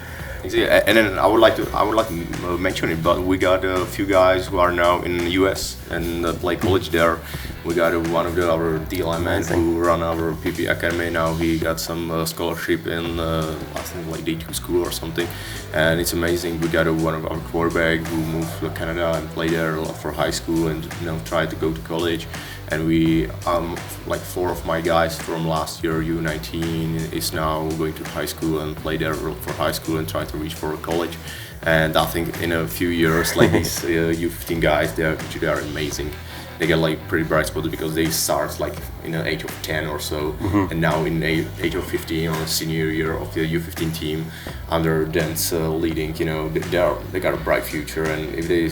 And then I would like to mention it, but we got a few guys who are now in the US and play college there. We got one of our DLM men who run our PP Academy now. He got some scholarship in I think like D2 school or something, and it's amazing. We got one of our quarterback who moved to Canada and played there for high school and tried to go to college. And we like 4 of my guys from last year U19 is now going to high school and play there for high school and try to reach for college. And I think in a few years, like these U15 guys, they are amazing. They get like pretty bright spots because they start like in the age of 10 or so, and now in the age of 15 on the senior year of the U15 team, under Dan's leading, they got a bright future. And if they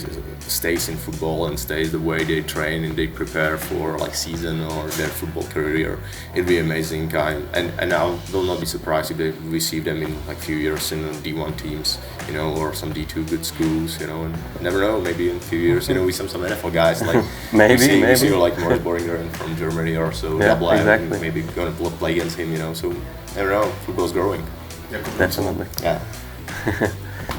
stays in football and stays the way they train and they prepare for like season or their football career, it'd be amazing. And I will not be surprised if they receive them in like few years in D1 teams, or some D2 good schools, and never know, maybe in a few years, we some NFL guys like maybe we see like Morris Boringer from Germany or so, exactly. Maybe gonna play against him, so I don't know, football's growing. Definitely. Yeah.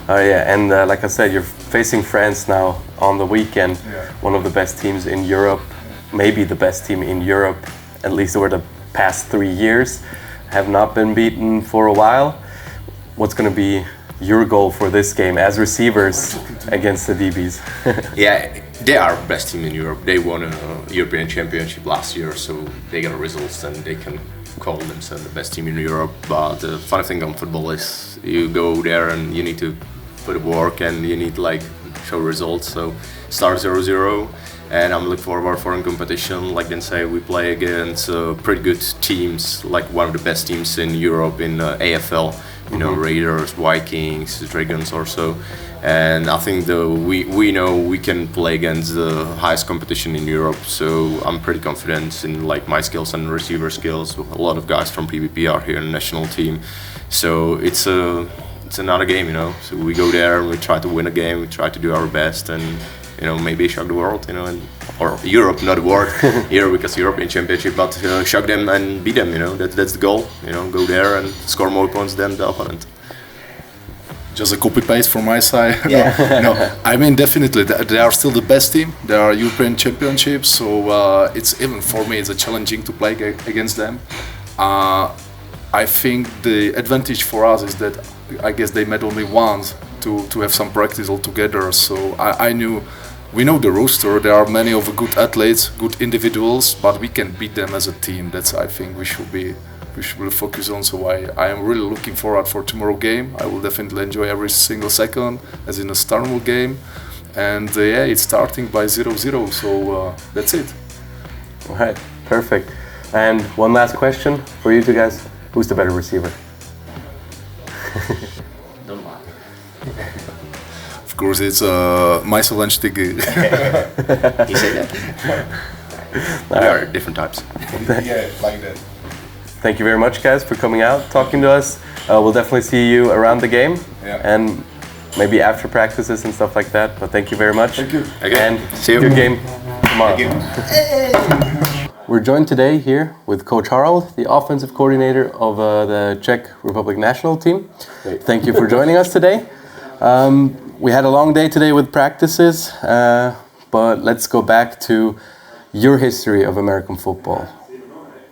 Oh yeah, and like I said, you're facing France now on the weekend. One of the best teams in Europe, maybe the best team in Europe, at least over the past 3 years. Have not been beaten for a while. What's going to be your goal for this game as receivers against the DBs? Yeah, they are the best team in Europe. They won a European Championship last year, so they got results and they can call themselves the best team in Europe. But the funny thing on football is you go there and you need to put work and you need to like show results. So start 0-0, and I'm looking forward for a competition. Like then say we play against pretty good teams, like one of the best teams in Europe in AFL. Raiders, Vikings, Dragons or so. And I think we know we can play against the highest competition in Europe. So I'm pretty confident in like my skills and receiver skills. A lot of guys from PvP are here in the national team. So it's another game, So we go there, we try to win a game, we try to do our best, and maybe shock the world, or Europe, not the world, here because European Championship, but shock them and beat them, that's the goal, go there and score more points than the opponent. Just a copy paste from my side. No, I mean definitely they are still the best team. They are European Championships, so it's even for me it's challenging to play against them. I think the advantage for us is that I guess they met only once to have some practice all together. So we know the roster. There are many of good athletes, good individuals, but we can beat them as a team. That's I think we should focus on. So I am really looking forward for tomorrow game. I will definitely enjoy every single second as in a Starnwood game. And it's starting by 0-0. So that's it. All right, perfect. And one last question for you two guys: who's the better receiver? Don't mind. Of course, it's myself and Stiggy. He said that. We are different types. Like that. Thank you very much, guys, for coming out, talking to us. We'll definitely see you around the game and maybe after practices and stuff like that. But thank you very much. Thank you. Okay. And see you. Good game tomorrow. We're joined today here with Coach Harald, the offensive coordinator of the Czech Republic National Team. Great. Thank you for joining us today. We had a long day today with practices, but let's go back to your history of American football.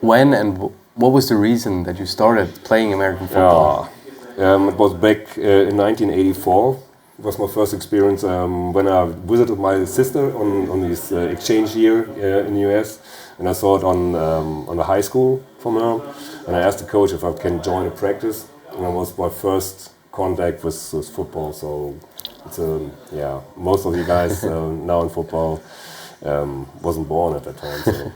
When and what was the reason that you started playing American football? It was back in 1984. It was my first experience when I visited my sister on this exchange year in the US, and I saw it on the high school from her, and I asked the coach if I can join a practice, and that was my first contact with football. So it's most of you guys now in football wasn't born at that time. So.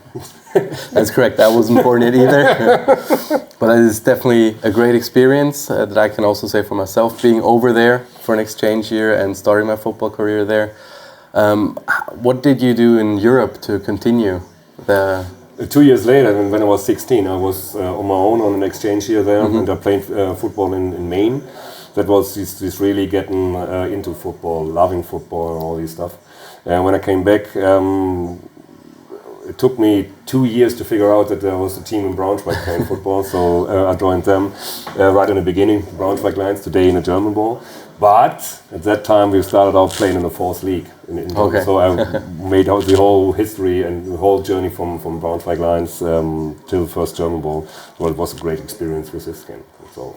That's correct. I wasn't born yet either. But it is definitely a great experience that I can also say for myself, being over there for an exchange year and starting my football career there. What did you do in Europe to continue the... 2 years later, when I was 16, I was on my own on an exchange year there, and I played football in Maine. That was just really getting into football, loving football and all this stuff. And when I came back, it took me 2 years to figure out that there was a team in Braunschweig playing football, so I joined them right in the beginning, Braunschweig Lions, today in the German Bowl. But at that time we started out playing in the 4th league. Okay. So I made out the whole history and the whole journey from Braunschweig Lions till the first German Bowl. Well, it was a great experience with this game. So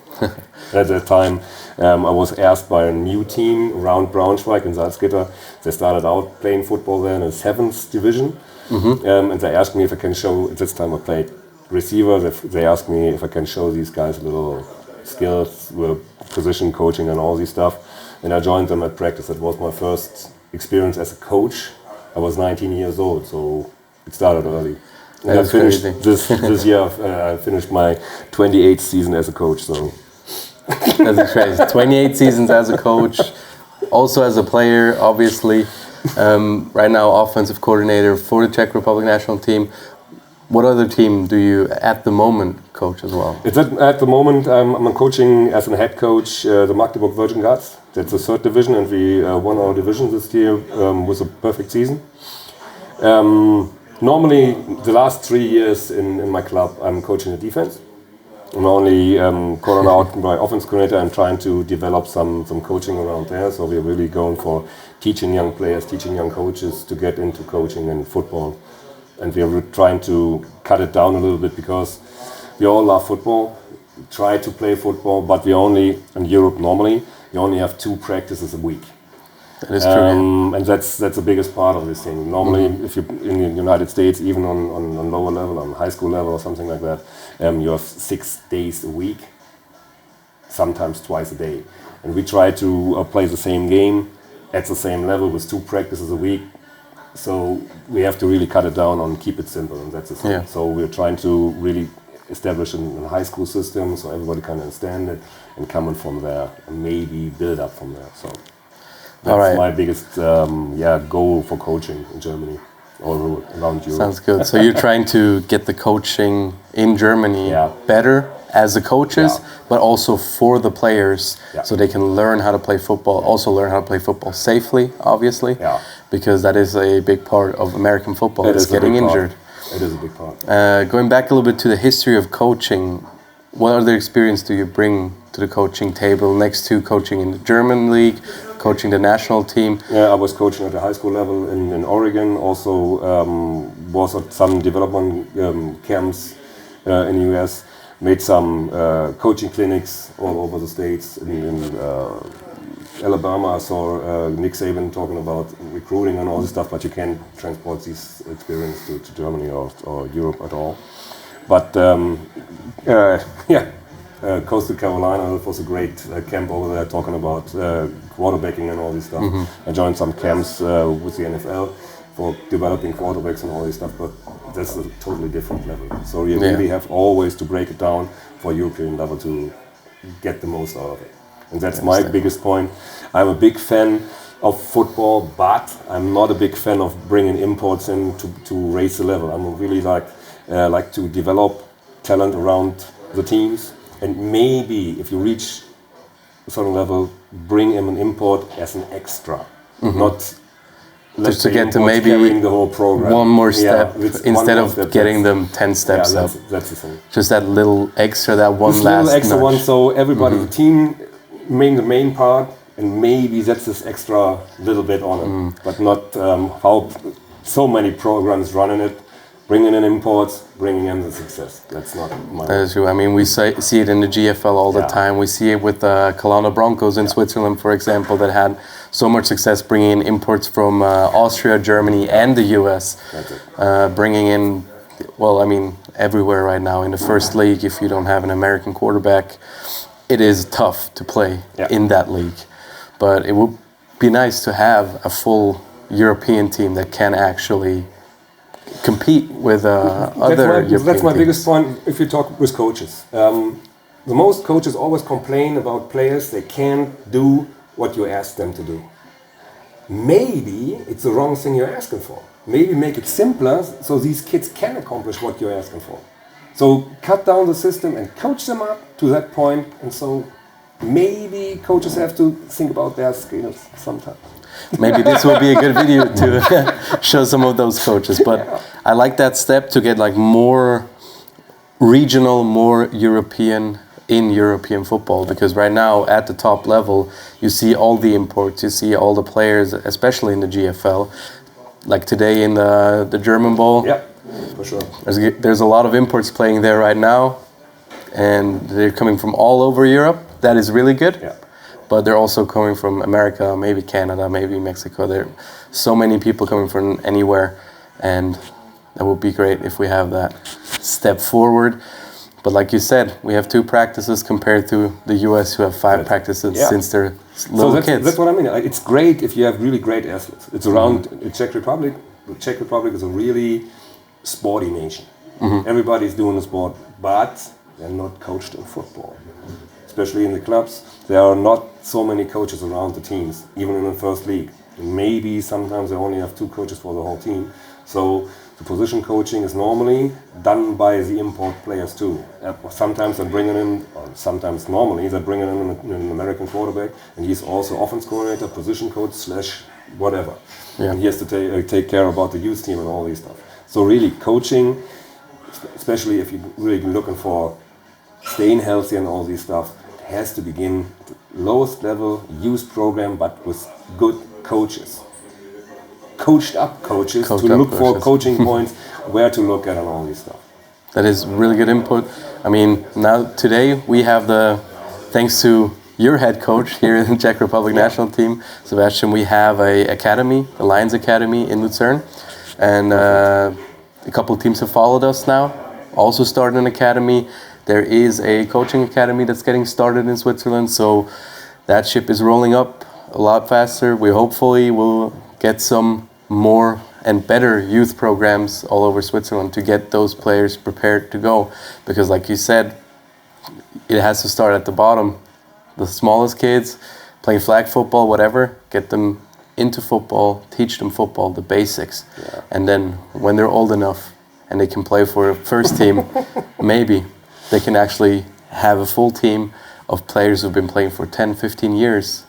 at that time I was asked by a new team around Braunschweig in Salzgitter. They started out playing football there in the 7th division. And they asked me if I can show, at this time I played receiver, they asked me if I can show these guys a little skills with position coaching and all this stuff. And I joined them at practice. That was my first experience as a coach. I was 19 years old, so it started early. And I finished this year, I finished my 28th season as a coach. So That's crazy. 28 seasons as a coach, also as a player, obviously. Right now, offensive coordinator for the Czech Republic National Team. What other team do you, at the moment, coach as well? At the moment, I'm coaching as a head coach the Magdeburg Virgin Guards. That's the 3rd division, and we won our division this year with a perfect season. Normally, the last 3 years in my club, I'm coaching the defense. I'm only calling out my offense coordinator and trying to develop some coaching around there. So we're really going for teaching young players, teaching young coaches to get into coaching and football. And we're trying to cut it down a little bit because we all love football, try to play football, but we only, in Europe normally, you only have 2 practices a week. That is true. And that's the biggest part of this thing. Normally, if you're in the United States, even on lower level, on high school level or something like that, you have 6 days a week, sometimes twice a day. And we try to play the same game at the same level with 2 practices a week. So we have to really cut it down and keep it simple, and that's the thing. Yeah. So we're trying to really establish a high school system so everybody can understand it and come in from there and maybe build up from there. So that's my biggest goal for coaching in Germany, all around Europe. Sounds good. So you're trying to get the coaching in Germany better as the coaches, but also for the players, so they can learn how to play football, also learn how to play football safely, obviously, because that is a big part of American football, is getting injured. It is a big part. Going back a little bit to the history of coaching, what other experience do you bring to the coaching table next to coaching in the German league, coaching the national team? Yeah, I was coaching at the high school level in Oregon, also was at some development camps in the US. Made some coaching clinics all over the states. In Alabama, I saw Nick Saban talking about recruiting and all this stuff, but you can't transport this experience to Germany or Europe at all. But Coastal Carolina was a great camp over there talking about quarterbacking and all this stuff. I joined some camps with the NFL for developing quarterbacks and all this stuff, but that's a totally different level. So you really have always to break it down for European level to get the most out of it. And that's my biggest point. I'm a big fan of football, but I'm not a big fan of bringing imports in to raise the level. I'm really like to develop talent around the teams, and maybe if you reach a certain level, bring in an import as an extra, not just to get to maybe the whole program. One more step instead of getting them 10 steps up. That's the thing. Just that little extra, that one last little extra nudge. one, so everybody, the team, the main part, and maybe that's this extra little bit on it, but not how so many programs running it. Bringing in imports, bringing in the success. That's not my... That is true. I mean, we see it in the GFL all the time. We see it with the Kelowna Broncos in Switzerland, for example, that had so much success bringing in imports from Austria, Germany, and the US. That's it. Bringing in, well, I mean, everywhere right now. In the first league, if you don't have an American quarterback, it is tough to play in that league. But it would be nice to have a full European team that can actually compete with other European That's my teams. biggest point if you talk with coaches. The most coaches always complain about players they can't do what you ask them to do. Maybe it's the wrong thing you're asking for. Maybe make it simpler so these kids can accomplish what you're asking for. So cut down the system and coach them up to that point, and so maybe coaches have to think about their skills sometimes. Maybe this will be a good video to show some of those coaches. But I like that step to get like more regional, more European in European football, because right now at the top level you see all the imports, you see all the players, especially in the GFL. Like today in the German Bowl, Yeah, for sure. there's a lot of imports playing there right now, and they're coming from all over Europe. That is really good. Yeah. But they're also coming from America, maybe Canada, maybe Mexico. There are so many people coming from anywhere, and that would be great if we have that step forward. But like you said, we have 2 practices compared to the US, who have 5 practices since they're little kids. That's what I mean. It's great if you have really great athletes. It's around the Czech Republic. The Czech Republic is a really sporty nation. Everybody's doing the sport, but they're not coached in football. Especially in the clubs, there are not so many coaches around the teams, even in the first league. Maybe sometimes they only have 2 coaches for the whole team. So the position coaching is normally done by the import players too. Sometimes they're bringing in, or sometimes normally they're bringing in an American quarterback, and he's also offense coordinator, position coach / whatever. Yeah. And he has to take care about the youth team and all these stuff. So really coaching, especially if you're really looking for staying healthy and all these stuff, has to begin at the lowest level youth program, but with good coaches. Coached up coaches to look for coaching points, where to look at and all this stuff. That is really good input. I mean, now today we have thanks to your head coach here in the Czech Republic National Team, Sebastian, we have a academy, the Lions Academy in Luzern. And a couple teams have followed us now, also started an academy. There is a coaching academy that's getting started in Switzerland, so that ship is rolling up a lot faster. We hopefully will get some more and better youth programs all over Switzerland to get those players prepared to go. Because like you said, it has to start at the bottom. The smallest kids playing flag football, whatever, get them into football, teach them football, the basics. Yeah. And then when they're old enough and they can play for a first team, maybe they can actually have a full team of players who've been playing for 10, 15 years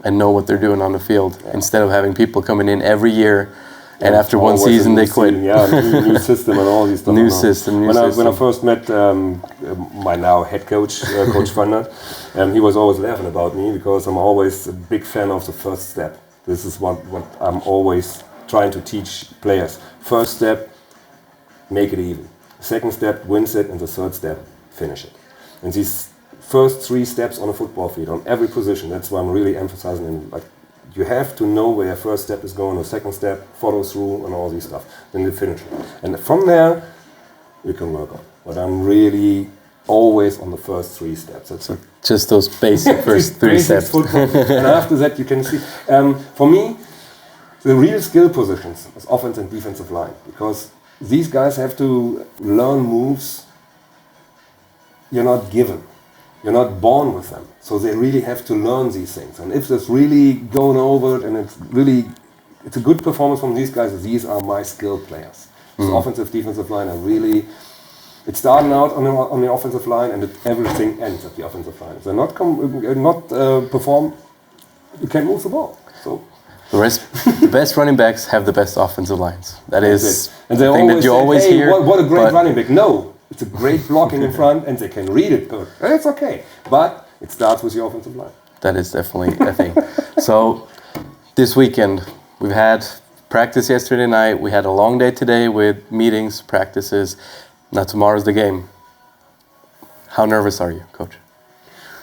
and know what they're doing on the field, instead of having people coming in every year and after one season they quit. New system and all these stuff. New system. When I first met my now head coach, Coach Fandert, he was always laughing about me because I'm always a big fan of the first step. This is what I'm always trying to teach players. First step, make it even. Second step, wins it, and the third step, finish it. And these first 3 steps on a football field, on every position, that's why I'm really emphasizing it. Like, you have to know where your first step is going, or second step, follow through, and all these stuff. Then you finish it. And from there, you can work on. But I'm really always on the first 3 steps. That's just those basic first 3 steps. And after that, you can see. For me, the real skill positions is offense and defensive line, because these guys have to learn moves you're not given. You're not born with them. So they really have to learn these things. And if it's really going over it and it's a good performance from these guys, these are my skilled players. So offensive, defensive line are really, it's starting out on the offensive line and everything ends at the offensive line. If they're not perform, you can't move the ball. So the best running backs have the best offensive lines. That is and they the thing that you always hey, hear. What a great running back. No, it's a great blocking in front and they can read it. It's okay. But it starts with your offensive line. That is definitely a thing. So this weekend, we've had practice yesterday night. We had a long day today with meetings, practices. Now tomorrow's the game. How nervous are you, Coach?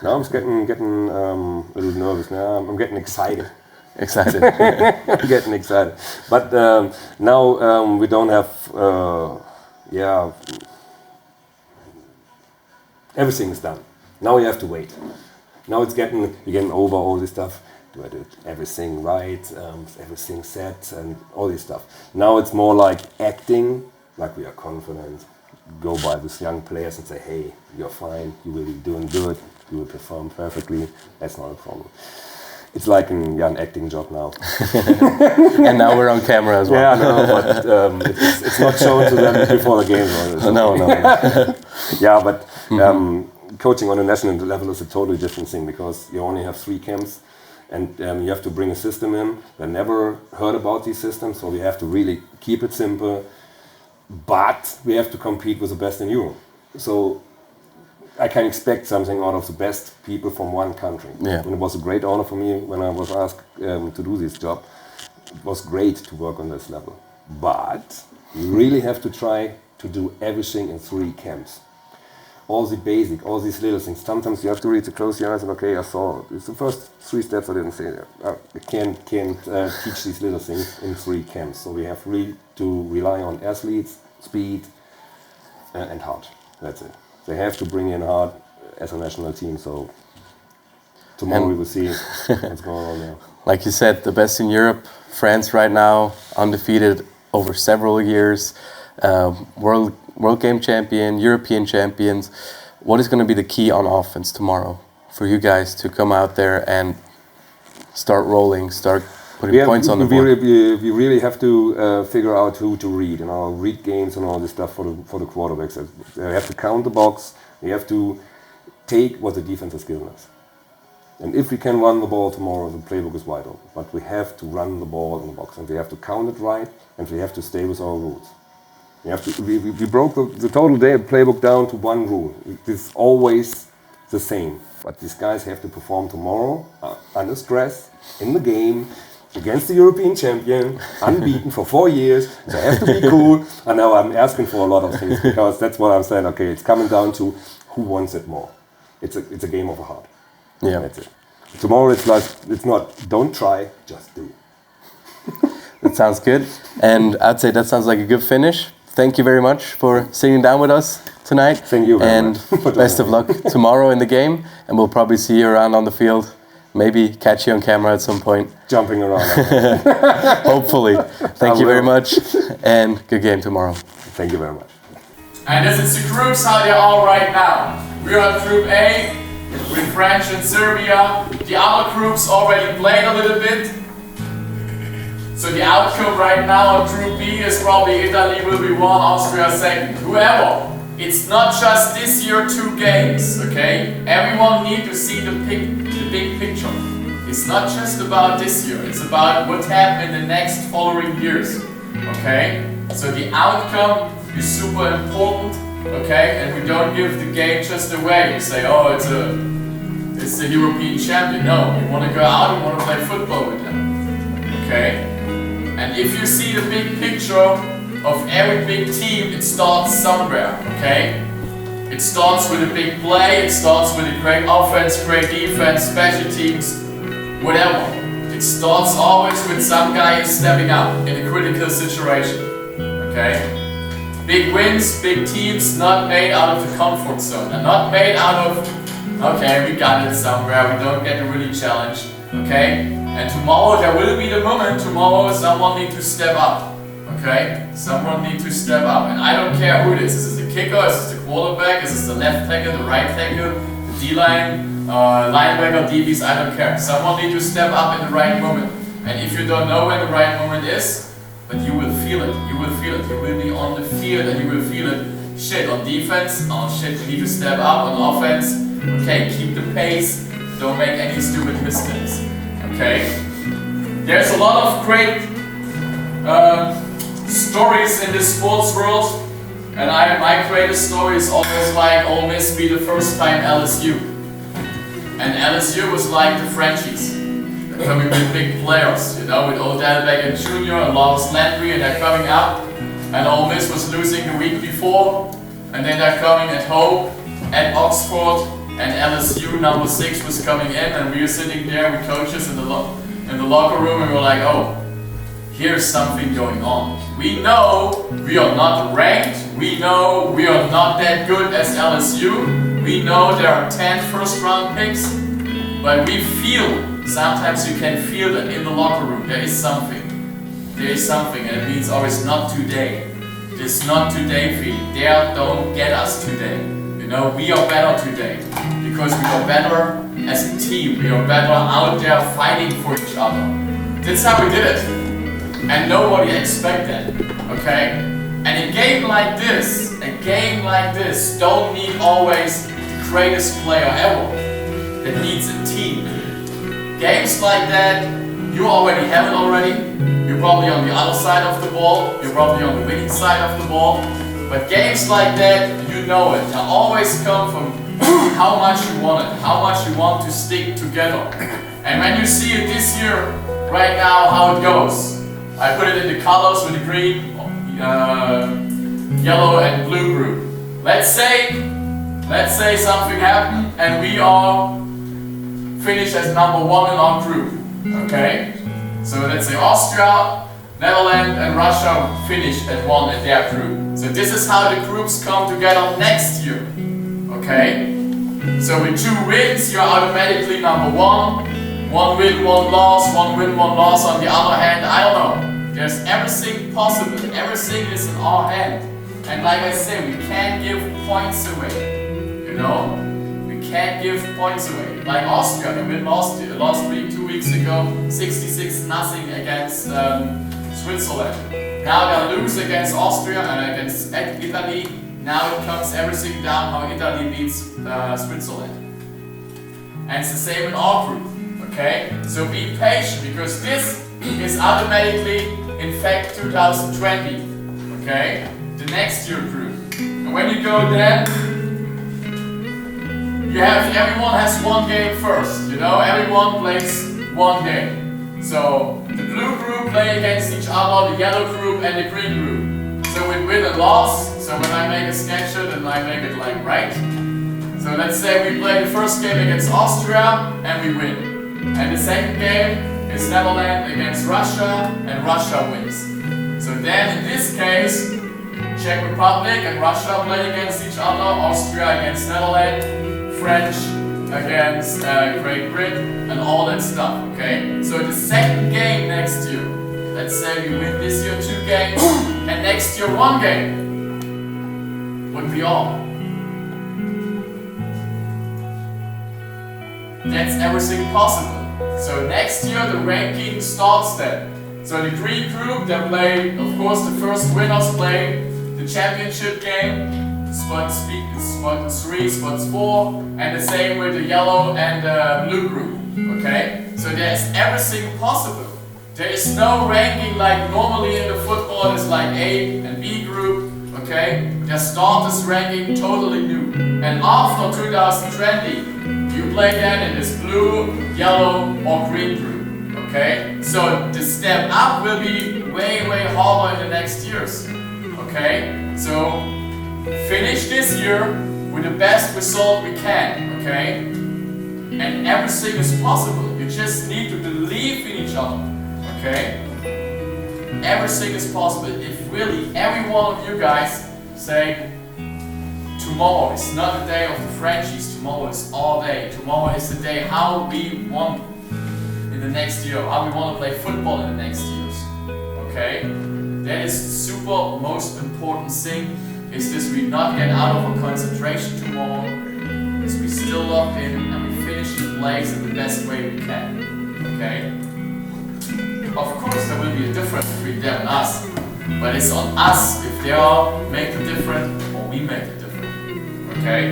Now I'm getting a little nervous. Now I'm getting excited. Excited. Getting excited. But now we don't have, everything is done. Now you have to wait. Now you're getting over all this stuff. Do I do everything right? Everything set and all this stuff. Now it's more like acting, like we are confident. Go by these young players and say, hey, you're fine. You will be doing good. You will perform perfectly. That's not a problem. It's like an acting job now. And now we're on camera as well. Yeah, no, but it's not shown to them before the game. No. Yeah, but coaching on a national level is a totally different thing because you only have 3 camps and you have to bring a system in. They never heard about these systems, so we have to really keep it simple. but we have to compete with the best in Europe. So I can expect something out of the best people from one country. Yeah. And it was a great honor for me when I was asked to do this job. It was great to work on this level. But you really have to try to do everything in 3 camps. All the basic, all these little things. Sometimes you have to read to close your eyes and okay, I saw it's the first 3 steps I didn't say there. I can't teach these little things in 3 camps. So we have really to rely on athletes, speed, and heart. That's it. They have to bring in heart as a national team. So tomorrow we will see what's going on there. Like you said, the best in Europe. France right now undefeated over several years. World game champion, European champions. What is going to be the key on offense tomorrow for you guys to come out there and start rolling, start putting points on the board? We really have to figure out who to read, read games and all this stuff for the quarterbacks. They have to count the box. We have to take what the defense has given us. And if we can run the ball tomorrow, the playbook is wide open. But we have to run the ball in the box, and we have to count it right, and we have to stay with our rules. We broke the total day playbook down to 1 rule. It's always the same. But these guys have to perform tomorrow under stress in the game against the European champion, unbeaten for 4 years. They have to be cool. And now I'm asking for a lot of things because that's what I'm saying. Okay, it's coming down to who wants it more. It's a game of a heart. Yeah, that's it. Tomorrow it's not don't try, just do. That sounds good. And I'd say that sounds like a good finish. Thank you very much for sitting down with us tonight. Thank you very much. And best of luck tomorrow in the game. And we'll probably see you around on the field. Maybe catch you on camera at some point. Jumping around. Hopefully. Thank you very much. And good game tomorrow. Thank you very much. And this is the groups how they are right now. We are in Group A with French and Serbia. The other groups already played a little bit. So the outcome right now of Group B is probably Italy will be 1, Austria 2nd, whoever. It's not just this year 2 games, okay? Everyone needs to see the big picture. It's not just about this year, it's about what happened in the next following years, okay? So the outcome is super important, okay? And we don't give the game just away. We say, oh, it's the European champion. No, we want to go out and want to play football with them, okay? And if you see the big picture of every big team, it starts somewhere, okay? It starts with a big play, it starts with a great offense, great defense, special teams, whatever. It starts always with some guy stepping up in a critical situation, okay? Big wins, big teams, not made out of the comfort zone, and not made out of, okay, we got it somewhere, we don't get really challenged, okay? And tomorrow there will be the moment, tomorrow someone needs to step up, okay? Someone needs to step up, and I don't care who it is. Is this the kicker, is this the quarterback, is this the left tackle, the right tackle, the D-line, linebacker, DBs, I don't care. Someone needs to step up in the right moment. And if you don't know when the right moment is, but you will feel it, you will feel it. You will be on the field and you will feel it. Shit, on defense, oh shit, you need to step up. On offense, okay, keep the pace, don't make any stupid mistakes. Okay, there's a lot of great stories in the sports world, and my greatest story is always like Ole Miss be the first time LSU, and LSU was like the Frenchies. They're coming with big players, with Odell Beckham Jr. and Lawrence Landry, and they're coming up, and Ole Miss was losing the week before, and then they're coming at home at Oxford. And LSU number 6 was coming in, and we were sitting there with coaches in the locker room, and we were like, oh, here's something going on. We know we are not ranked. We know we are not that good as LSU. We know there are 10 first-round picks, but we feel, sometimes you can feel that in the locker room there is something. There is something, and it means always not today. This not today feeling. They don't get us today. We are better today because we are better as a team. We are better out there fighting for each other. That's how we did it. And nobody expected, okay? And a game like this don't need always the greatest player ever. It needs a team. Games like that, you already have it already. You you're probably on the other side of the ball, you're probably on the winning side of the ball. But games like that, you know it, they always come from how much you want it, how much you want to stick together. And when you see it this year, right now, how it goes, I put it in the colors with the green, yellow and blue group. Let's say something happened and we are finished as number 1 in our group, okay? So let's say Austria, Netherlands and Russia finished at 1 in their group. So this is how the groups come together next year, okay? So with 2 wins, you're automatically number 1. 1 win, 1 loss, 1 win, 1 loss. On the other hand, I don't know. There's everything possible. Everything is in our hand. And like I said, we can't give points away. You know? We can't give points away. Like Austria, we lost last week, 2 weeks ago, 66-0 against Switzerland. Now they lose against Austria and against Italy. Now it comes everything down how Italy beats Switzerland. And it's the same in our group. Okay? So be patient because this is automatically in fact 2020. Okay? The next year group. And when you go there, everyone has 1 game first. You know, everyone plays 1 game. So the blue group play against each other, the yellow group and the green group. So with win and loss, so when I make a sketch then I make it like right. So let's say we play the first game against Austria and we win. And the second game is Netherlands against Russia and Russia wins. So then in this case, Czech Republic and Russia play against each other, Austria against Netherlands, French against Great Britain and all that stuff, okay? So the second game next year, let's say we win this year 2 games and next year 1 game. Wouldn't be all. That's everything possible. So next year the ranking starts then. So the green group, they play, of course the first winners play the championship game, spots 3, spots 4, and the same with the yellow and the blue group, okay? So there's everything possible. There is no ranking like normally in the football, it's like A and B group, okay? Their starters ranking totally new. And after 2020, you play then in this blue, yellow or green group, okay? So the step up will be way harder in the next years, okay? So finish this year with the best result we can, okay? And everything is possible. You just need to believe in each other, okay? Everything is possible. If really every one of you guys say, tomorrow is not the day of the Frenchies, tomorrow is all day. Tomorrow is the day how we want in the next year, how we want to play football in the next years. Okay? That is the super most important thing, is this we not get out of our concentration tomorrow, is we still lock in and we finish the plays in the best way we can. Okay? Of course there will be a difference between them and us, but it's on us if they all make the difference or we make the difference. Okay?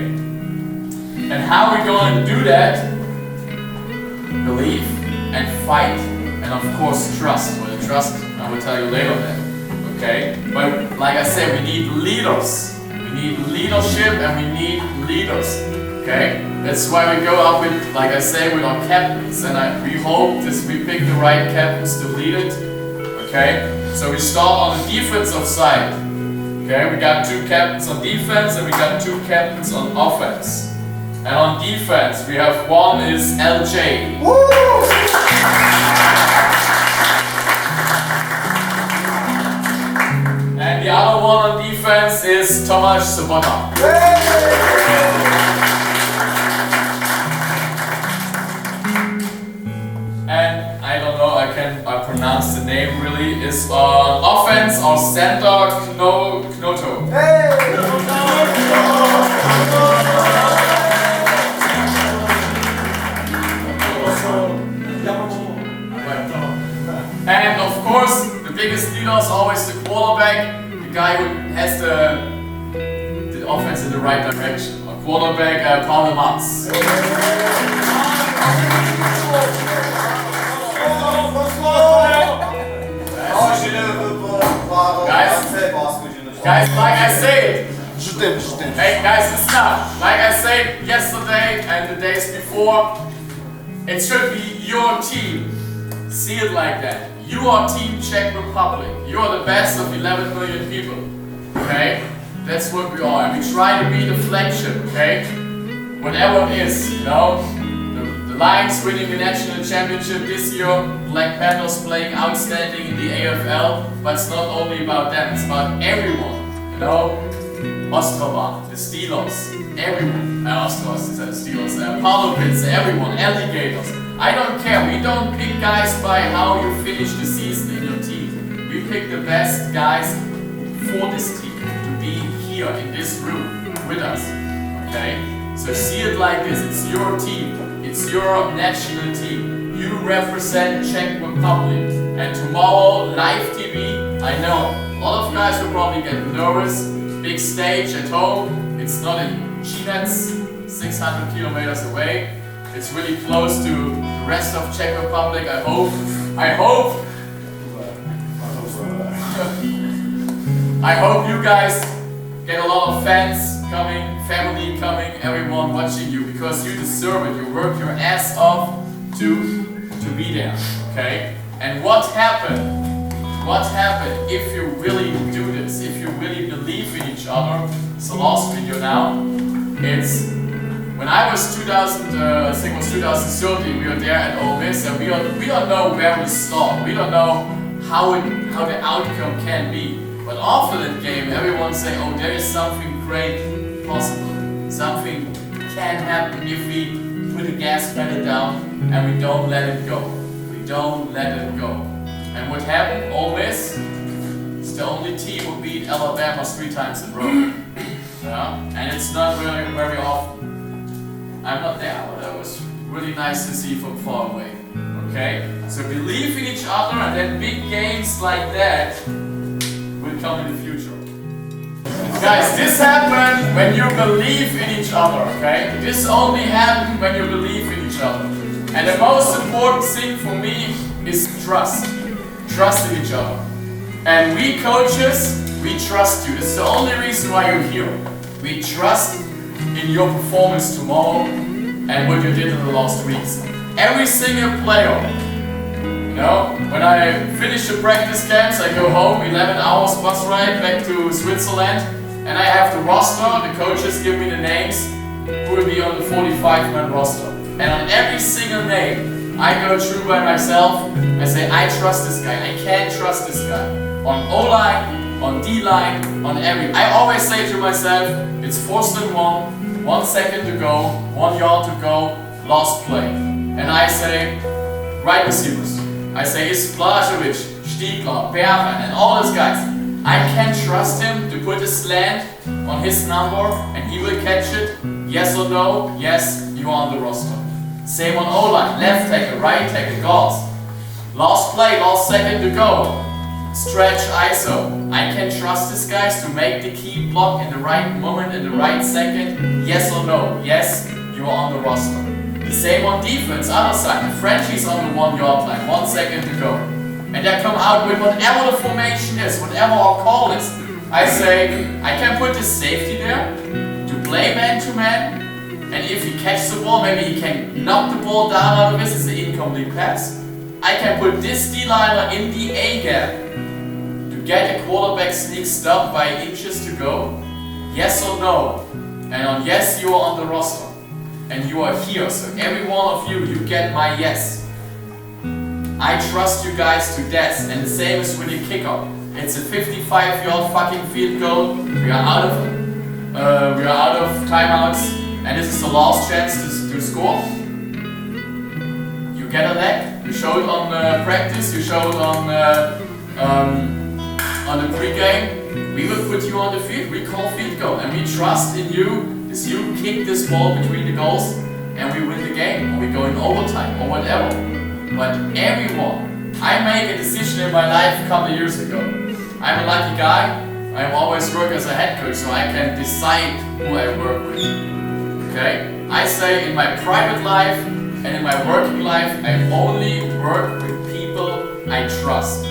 And how we're going to do that? Believe and fight, and of course trust. Well, trust, I will tell you later then. Okay? But like I said, we need leaders. We need leadership and we need leaders. Okay? That's why we go up with, like I say, with our captains, and we hope we pick the right captains to lead it. Okay? So we start on the defensive side. Okay, we got 2 captains on defense and we got 2 captains on offense. And on defense, we have one is LJ. Woo! And the other one on defense is Tomáš Sobota. And I don't know, I pronounce the name really, is on offense or center Knoto. And of course, the biggest leader is always the quarterback, the guy who has the offense in the right direction. A quarterback, Paul Matz. Guys, like I said, hey guys, listen up. Like I said yesterday and the days before, it should be your team. See it like that. You are Team Czech Republic. You are the best of 11 million people. Okay? That's what we are. And we try to be the flagship, okay? Whatever it is, you know? The Lions winning the national championship this year, Black Panthers playing outstanding in the AFL, but it's not only about them, it's about everyone, you know? Ostrava, the Steelers, everyone, Ostrovas, the Steelers, Parliaments, everyone, Alligators. I don't care, we don't pick guys by how you finish the season in your team. We pick the best guys for this team to be here in this room with us, okay? So see it like this, it's your team, it's your national team. You represent Czech Republic, and tomorrow, live TV, I know, a lot of guys will probably get nervous, big stage at home, it's not in Chinec, 600 kilometers away. It's really close to the rest of Czech Republic. I hope you guys get a lot of fans coming, family coming, everyone watching you, because you deserve it. You work your ass off to be there, okay? And what happened if you really do this, if you really believe in each other? It's the last video now. It's when I was 2013, we were there at Ole Miss, and we don't know where we start. We don't know how the outcome can be. But after that game, everyone say, "Oh, there is something great possible. Something can happen if we put the gas pedal down and we don't let it go. We don't let it go." And what happened? Ole Miss is the only team who beat Alabama 3 times in a row. Yeah? And it's not really very often. I'm not there, but that was really nice to see from far away. Okay? So believe in each other, and then big games like that will come in the future. Guys, this happened when you believe in each other, okay? This only happened when you believe in each other. And the most important thing for me is trust. Trust in each other. And we coaches, we trust you. This is the only reason why you're here. We trust in your performance tomorrow and what you did in the last weeks. Every single player, you know, when I finish the practice camps, I go home, 11 hours bus ride back to Switzerland, and I have the roster, the coaches give me the names who will be on the 45-man roster. And on every single name, I go through by myself, I say, I trust this guy, I can't trust this guy. On O-line, on D-line, on every. I always say to myself, it's 4th and 1, 1 second to go, 1 yard to go, last play. And I say, right receivers. I say, it's Blažević, Stiegler, Berman, and all those guys. I can trust him to put a slant on his number and he will catch it. Yes or no? Yes, you are on the roster. Same on O-line, left tackle, right tackle, guards. Last play, last second to go. Stretch ISO. I can trust these guys to make the key block in the right moment, in the right second. Yes or no? Yes, you are on the roster. The same on defense, other side. The Frenchie's on the 1 yard line, 1 second to go. And they come out with whatever the formation is, whatever our call is. I say, I can put the safety there to play man to man. And if he catches the ball, maybe he can knock the ball down out of this. It's an incomplete pass. I can put this D-liner in the A gap to get a quarterback sneak stop by inches to go. Yes or no? And on yes, you are on the roster. And you are here. So every one of you, you get my yes. I trust you guys to death. And the same is with the kicker. It's a 55-yard fucking field goal. We are out of timeouts. And this is the last chance to score. You get a leg. You show it on practice. You show it on the pre-game. We will put you on the field. We call field goal, and we trust in you. Is you kick this ball between the goals, and we win the game, or we go in overtime, or whatever. But everyone, I made a decision in my life a couple of years ago. I'm a lucky guy. I always work as a head coach, so I can decide who I work with. Okay? I say in my private life and in my working life, I only work with people I trust.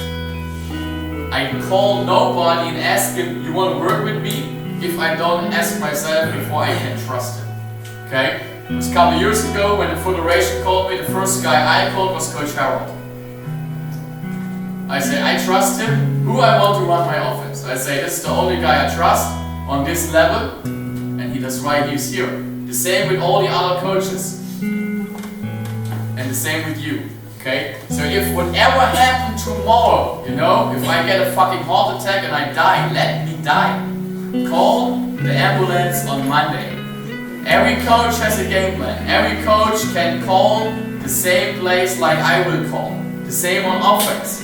I call nobody and ask him, you want to work with me? If I don't ask myself before I can trust him. Okay? It was a couple of years ago when the federation called me, the first guy I called was Coach Holdt. I say, I trust him, who I want to run my offense. I say, this is the only guy I trust on this level, and he does right, he's here. The same with all the other coaches. And the same with you. Okay? So if whatever happened tomorrow, you know, if I get a fucking heart attack and I die, let me die. Call the ambulance on Monday. Every coach has a game plan. Every coach can call the same place like I will call. The same on offense.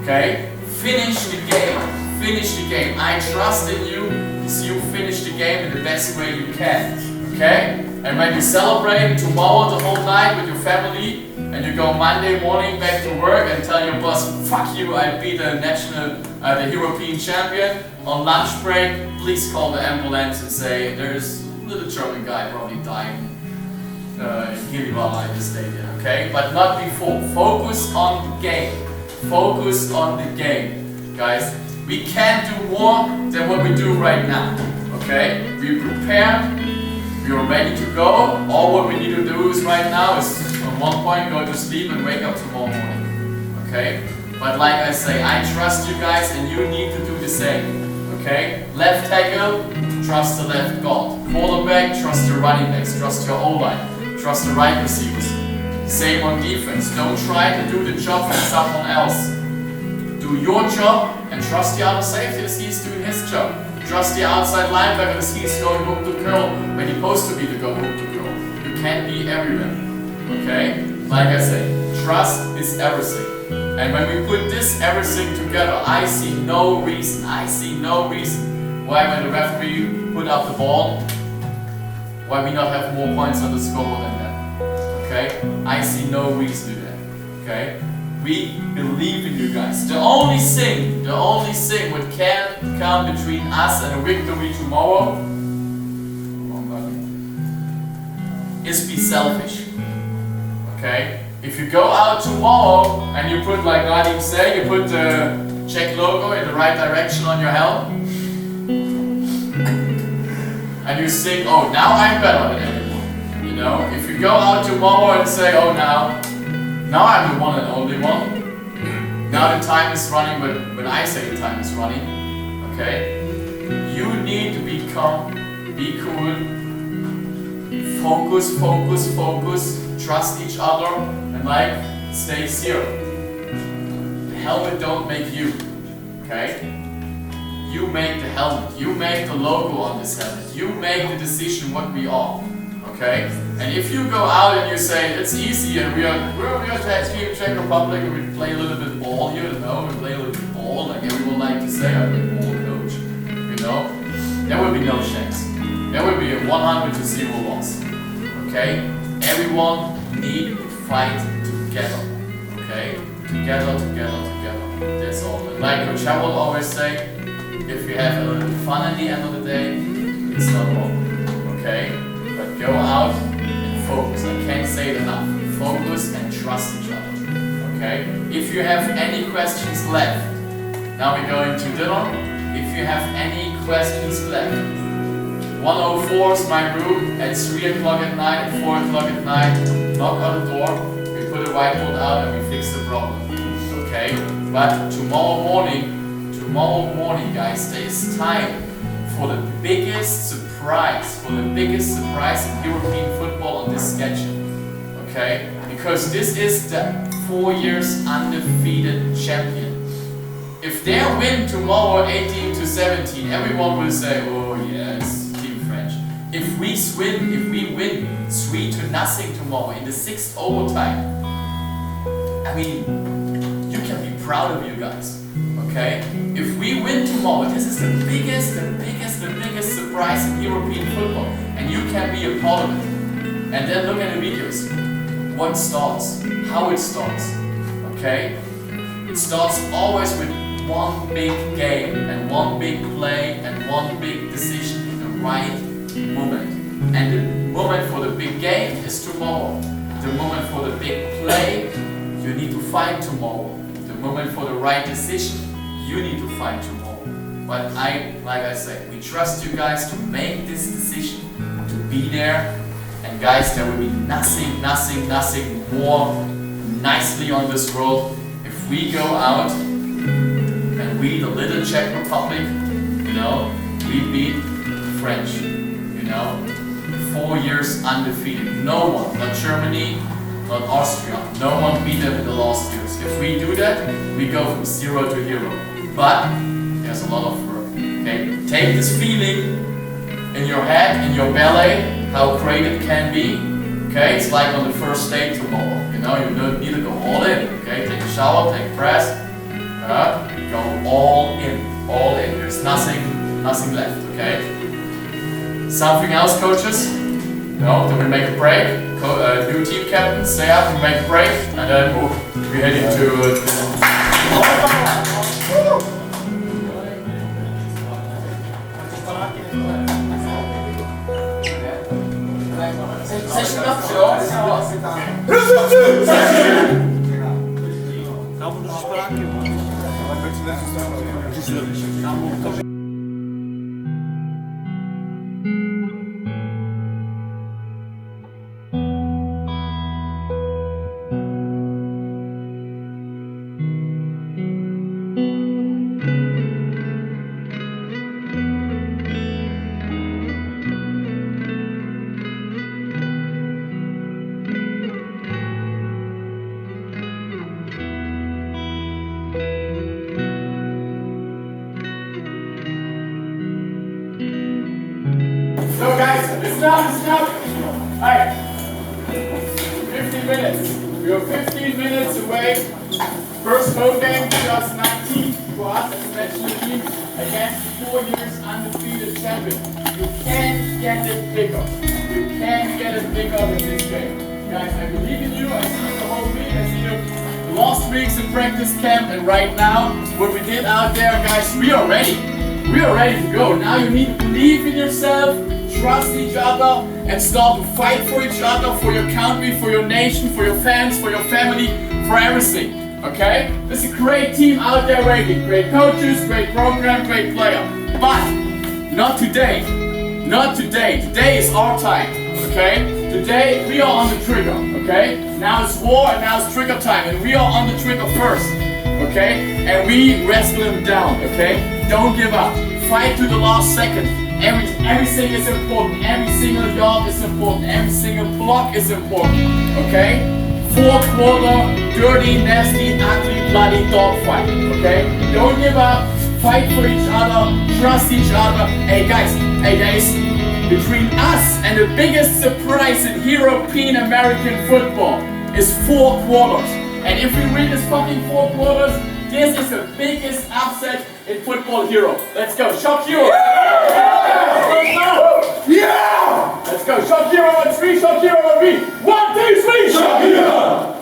Okay? Finish the game. Finish the game. I trust in you, so you finish the game in the best way you can. Okay? And when you celebrate tomorrow the whole night with your family, and you go Monday morning back to work and tell your boss, fuck you, I beat the European champion. On lunch break, please call the ambulance and say, there's a little German guy probably dying in Jihlava in the stadium, okay? But not before. Focus on the game. Focus on the game, guys. We can't do more than what we do right now, okay? We prepare, we are ready to go. All what we need to do is right now is at one point go to sleep and wake up tomorrow morning, okay? But like I say, I trust you guys and you need to do the same, okay? Left tackle, trust the left guard. Quarterback, trust your running backs, trust your O-line, trust the right receivers. Same on defense, don't try to do the job for someone else. Do your job and trust the other safety as he's doing his job. Trust the outside linebacker as he's going hook to curl when he's supposed to be to go hook to curl. You can't be everywhere, okay? Like I say, trust is everything. And when we put this everything together, I see no reason why when the referee put up the ball, why we not have more points on the scoreboard than that. Okay? I see no reason to that. Okay? We believe in you guys. The only thing what can come between us and a victory tomorrow is be selfish. Okay? If you go out tomorrow and you put, like Nadim said, you put the Czech logo in the right direction on your helm, and you think, oh, now I'm better than everyone. You know, if you go out tomorrow and say, oh, now I'm the one and only one. Now the time is running, but when I say the time is running, okay, you need to be calm, be cool, focus, trust each other, and like, stay zero. The helmet don't make you, okay? You make the helmet, you make the logo on this helmet, you make the decision what we are, okay? And if you go out and you say, it's easy and we're Czech Republic and we play a little bit ball here, you know, we play a little bit ball, like everyone like to say, I'm a ball coach, you know? There will be no chance. There will be a 100-0 loss, okay? Everyone need to fight together, okay? Together. That's all. And like Coach Holdt always say, if you have a little fun at the end of the day, it's not wrong, okay? But go out and focus. I can't say it enough. Focus and trust each other, okay? If you have any questions left, now we're going to dinner. If you have any questions left, 104 is my room at 3 o'clock at night, at 4 o'clock at night, knock on the door, we put a whiteboard out and we fix the problem, okay? But tomorrow morning, guys, there is time for the biggest surprise, in European football on this schedule, okay? Because this is the 4 years undefeated champion. If they win tomorrow 18-17, everyone will say, oh yes, If we win 3-0 tomorrow in the 6th overtime, I mean, you can be proud of you guys, okay? If we win tomorrow, this is the biggest surprise in European football, and you can be a part of it. And then look at the videos. What starts, how it starts, okay? It starts always with one big game, and one big play, and one big decision in the right moment. And the moment for the big game is tomorrow. The moment for the big play, you need to fight tomorrow. The moment for the right decision, You need to fight tomorrow. But like I said, we trust you guys to make this decision, to be there. And guys, there will be nothing more nicely on this world if we go out and we, the little Czech Republic, you know, we beat the French, you know, 4 years undefeated. No one, not Germany, not Austria, no one beat them in the last years. If we do that, we go from 0 to hero. But there's a lot of work. Okay, take this feeling in your head, in your belly, how great it can be. Okay, it's like on the first day tomorrow. You know, you don't need to go all in. Okay, take a shower, take a press, go all in, all in. There's nothing left. Okay. Something else, coaches? No, then we make a break. New team captain, stay up, we make a break, and then we head into. So guys, listen up. Alright, 15 minutes. We are 15 minutes away. First home game 2019 for us as a national team against the 4 years undefeated champion. You can't get it bigger. You can't get it bigger than this game. Guys, I believe in you. I see you the whole week. I see you the last weeks in practice camp, and right now, what we did out there, guys, we are ready. We are ready to go. Now you need to believe in yourself, trust each other, and start to fight for each other, for your country, for your nation, for your fans, for your family, for everything. Okay? There's a great team out there waiting. Great coaches, great program, great player. But not today. Not today. Today is our time. Okay? Today we are on the trigger. Okay? Now it's war and now it's trigger time, and we are on the trigger first. Okay? And we wrestle them down. Okay? Don't give up. Fight to the last second. Everything is important. Every single yard is important. Every single block is important. Okay? 4-quarter, dirty, nasty, ugly, bloody dogfight. Okay? Don't give up. Fight for each other. Trust each other. Hey guys. Between us and the biggest surprise in European American football is 4 quarters. And if we win this fucking 4 quarters, this is the biggest upset in football hero. Let's go, Shock Hero! Yeah! Let's go, Shock Hero on 3, Shock Hero on me. 1, 2, 3, Shock Hero!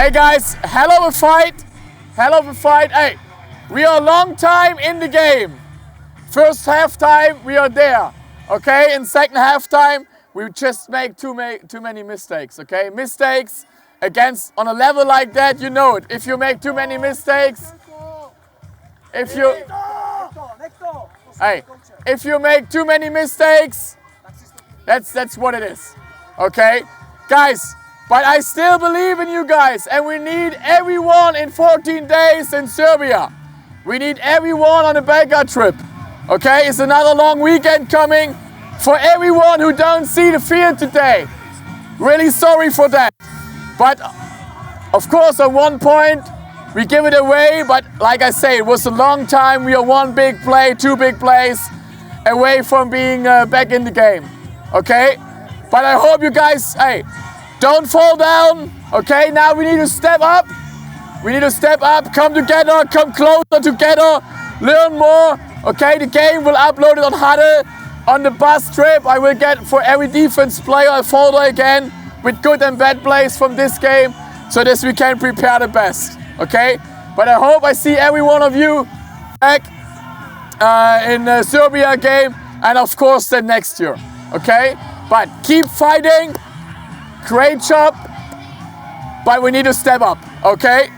Hey guys, hell of a fight. Hey, we are a long time in the game. First halftime, we are there. Okay, in second halftime, we just make too many mistakes. Okay, mistakes on a level like that, you know it. If you make too many mistakes, if you make too many mistakes, that's what it is. Okay, guys. But I still believe in you guys, and we need everyone in 14 days in Serbia. We need everyone on a Belgrade trip. Okay, it's another long weekend coming. For everyone who don't see the field today, really sorry for that. But of course, at one point we give it away. But like I say, it was a long time. We are one big play, two big plays away from being back in the game. Okay, but I hope you guys, don't fall down, okay? Now we need to step up. Come together, come closer together, learn more, okay? The game will upload it on Huddle. On the bus trip, I will get for every defense player a folder again with good and bad plays from this game so that we can prepare the best, okay? But I hope I see every one of you back in the Serbia game and of course then next year, okay? But keep fighting. Great job, but we need to step up, okay?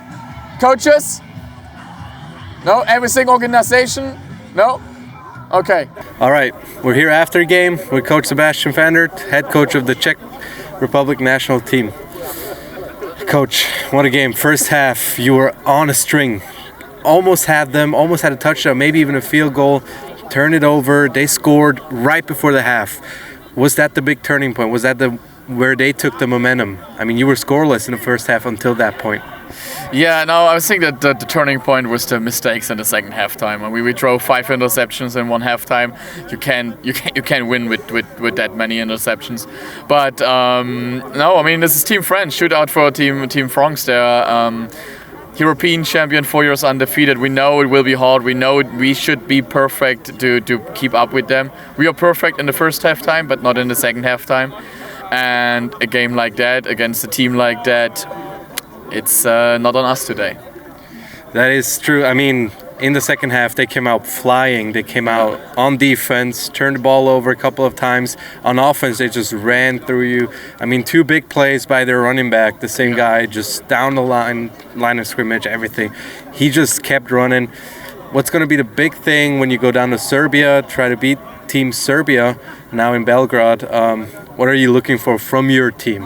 Coaches? No? Everything organization? No? Okay. All right, we're here after game with Coach Sebastian Fandert, head coach of the Czech Republic National Team. Coach, what a game. First half, you were on a string. Almost had a touchdown, maybe even a field goal. Turned it over, they scored right before the half. Was that the big turning point? Was that where they took the momentum? I mean, you were scoreless in the first half until that point. Yeah, no, I think that the turning point was the mistakes in the second halftime. I mean, we drove 5 interceptions in one halftime. You can't win with that many interceptions. But no, I mean, this is Team French shootout for Team France. They're European champion, 4 years undefeated. We know it will be hard. We know we should be perfect to keep up with them. We are perfect in the first halftime, but not in the second halftime. And a game like that, against a team like that, it's not on us today. That is true. I mean, in the second half, they came out flying. They came out on defense, turned the ball over a couple of times. On offense, they just ran through you. I mean, 2 big plays by their running back, the same guy, just down the line of scrimmage, everything. He just kept running. What's going to be the big thing when you go down to Serbia, try to beat Team Serbia now in Belgrade? What are you looking for from your team?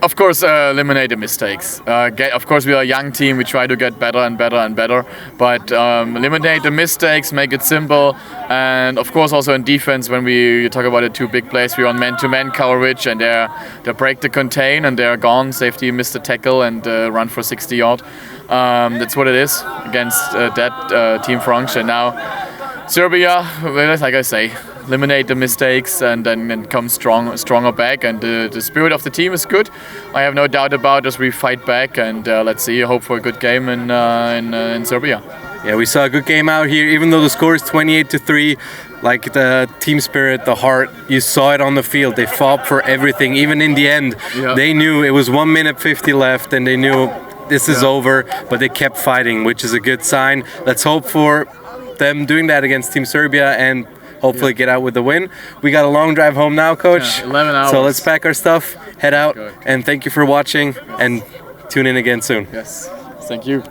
Of course, eliminate the mistakes. Of course, we are a young team. We try to get better and better and better. But eliminate the mistakes, make it simple. And of course, also in defense, when you talk about the 2 big plays, we're on man-to-man coverage, and they break the contain and they're gone. Safety missed the tackle and run for 60 yards. That's what it is against that Team France. And now Serbia, like I say, eliminate the mistakes and then come stronger back. And the spirit of the team is good. I have no doubt about us. We fight back, and let's see. Hope for a good game in Serbia. Yeah, we saw a good game out here. Even though the score is 28-3, like the team spirit, the heart, you saw it on the field. They fought for everything. Even in the end, They knew it was 1 minute 50 left, and they knew this is over. But they kept fighting, which is a good sign. Let's hope for them doing that against Team Serbia and hopefully get out with the win. We got a long drive home now, Coach. Yeah, 11 hours. So let's pack our stuff, head out, and thank you for watching, and tune in again soon. Yes, thank you.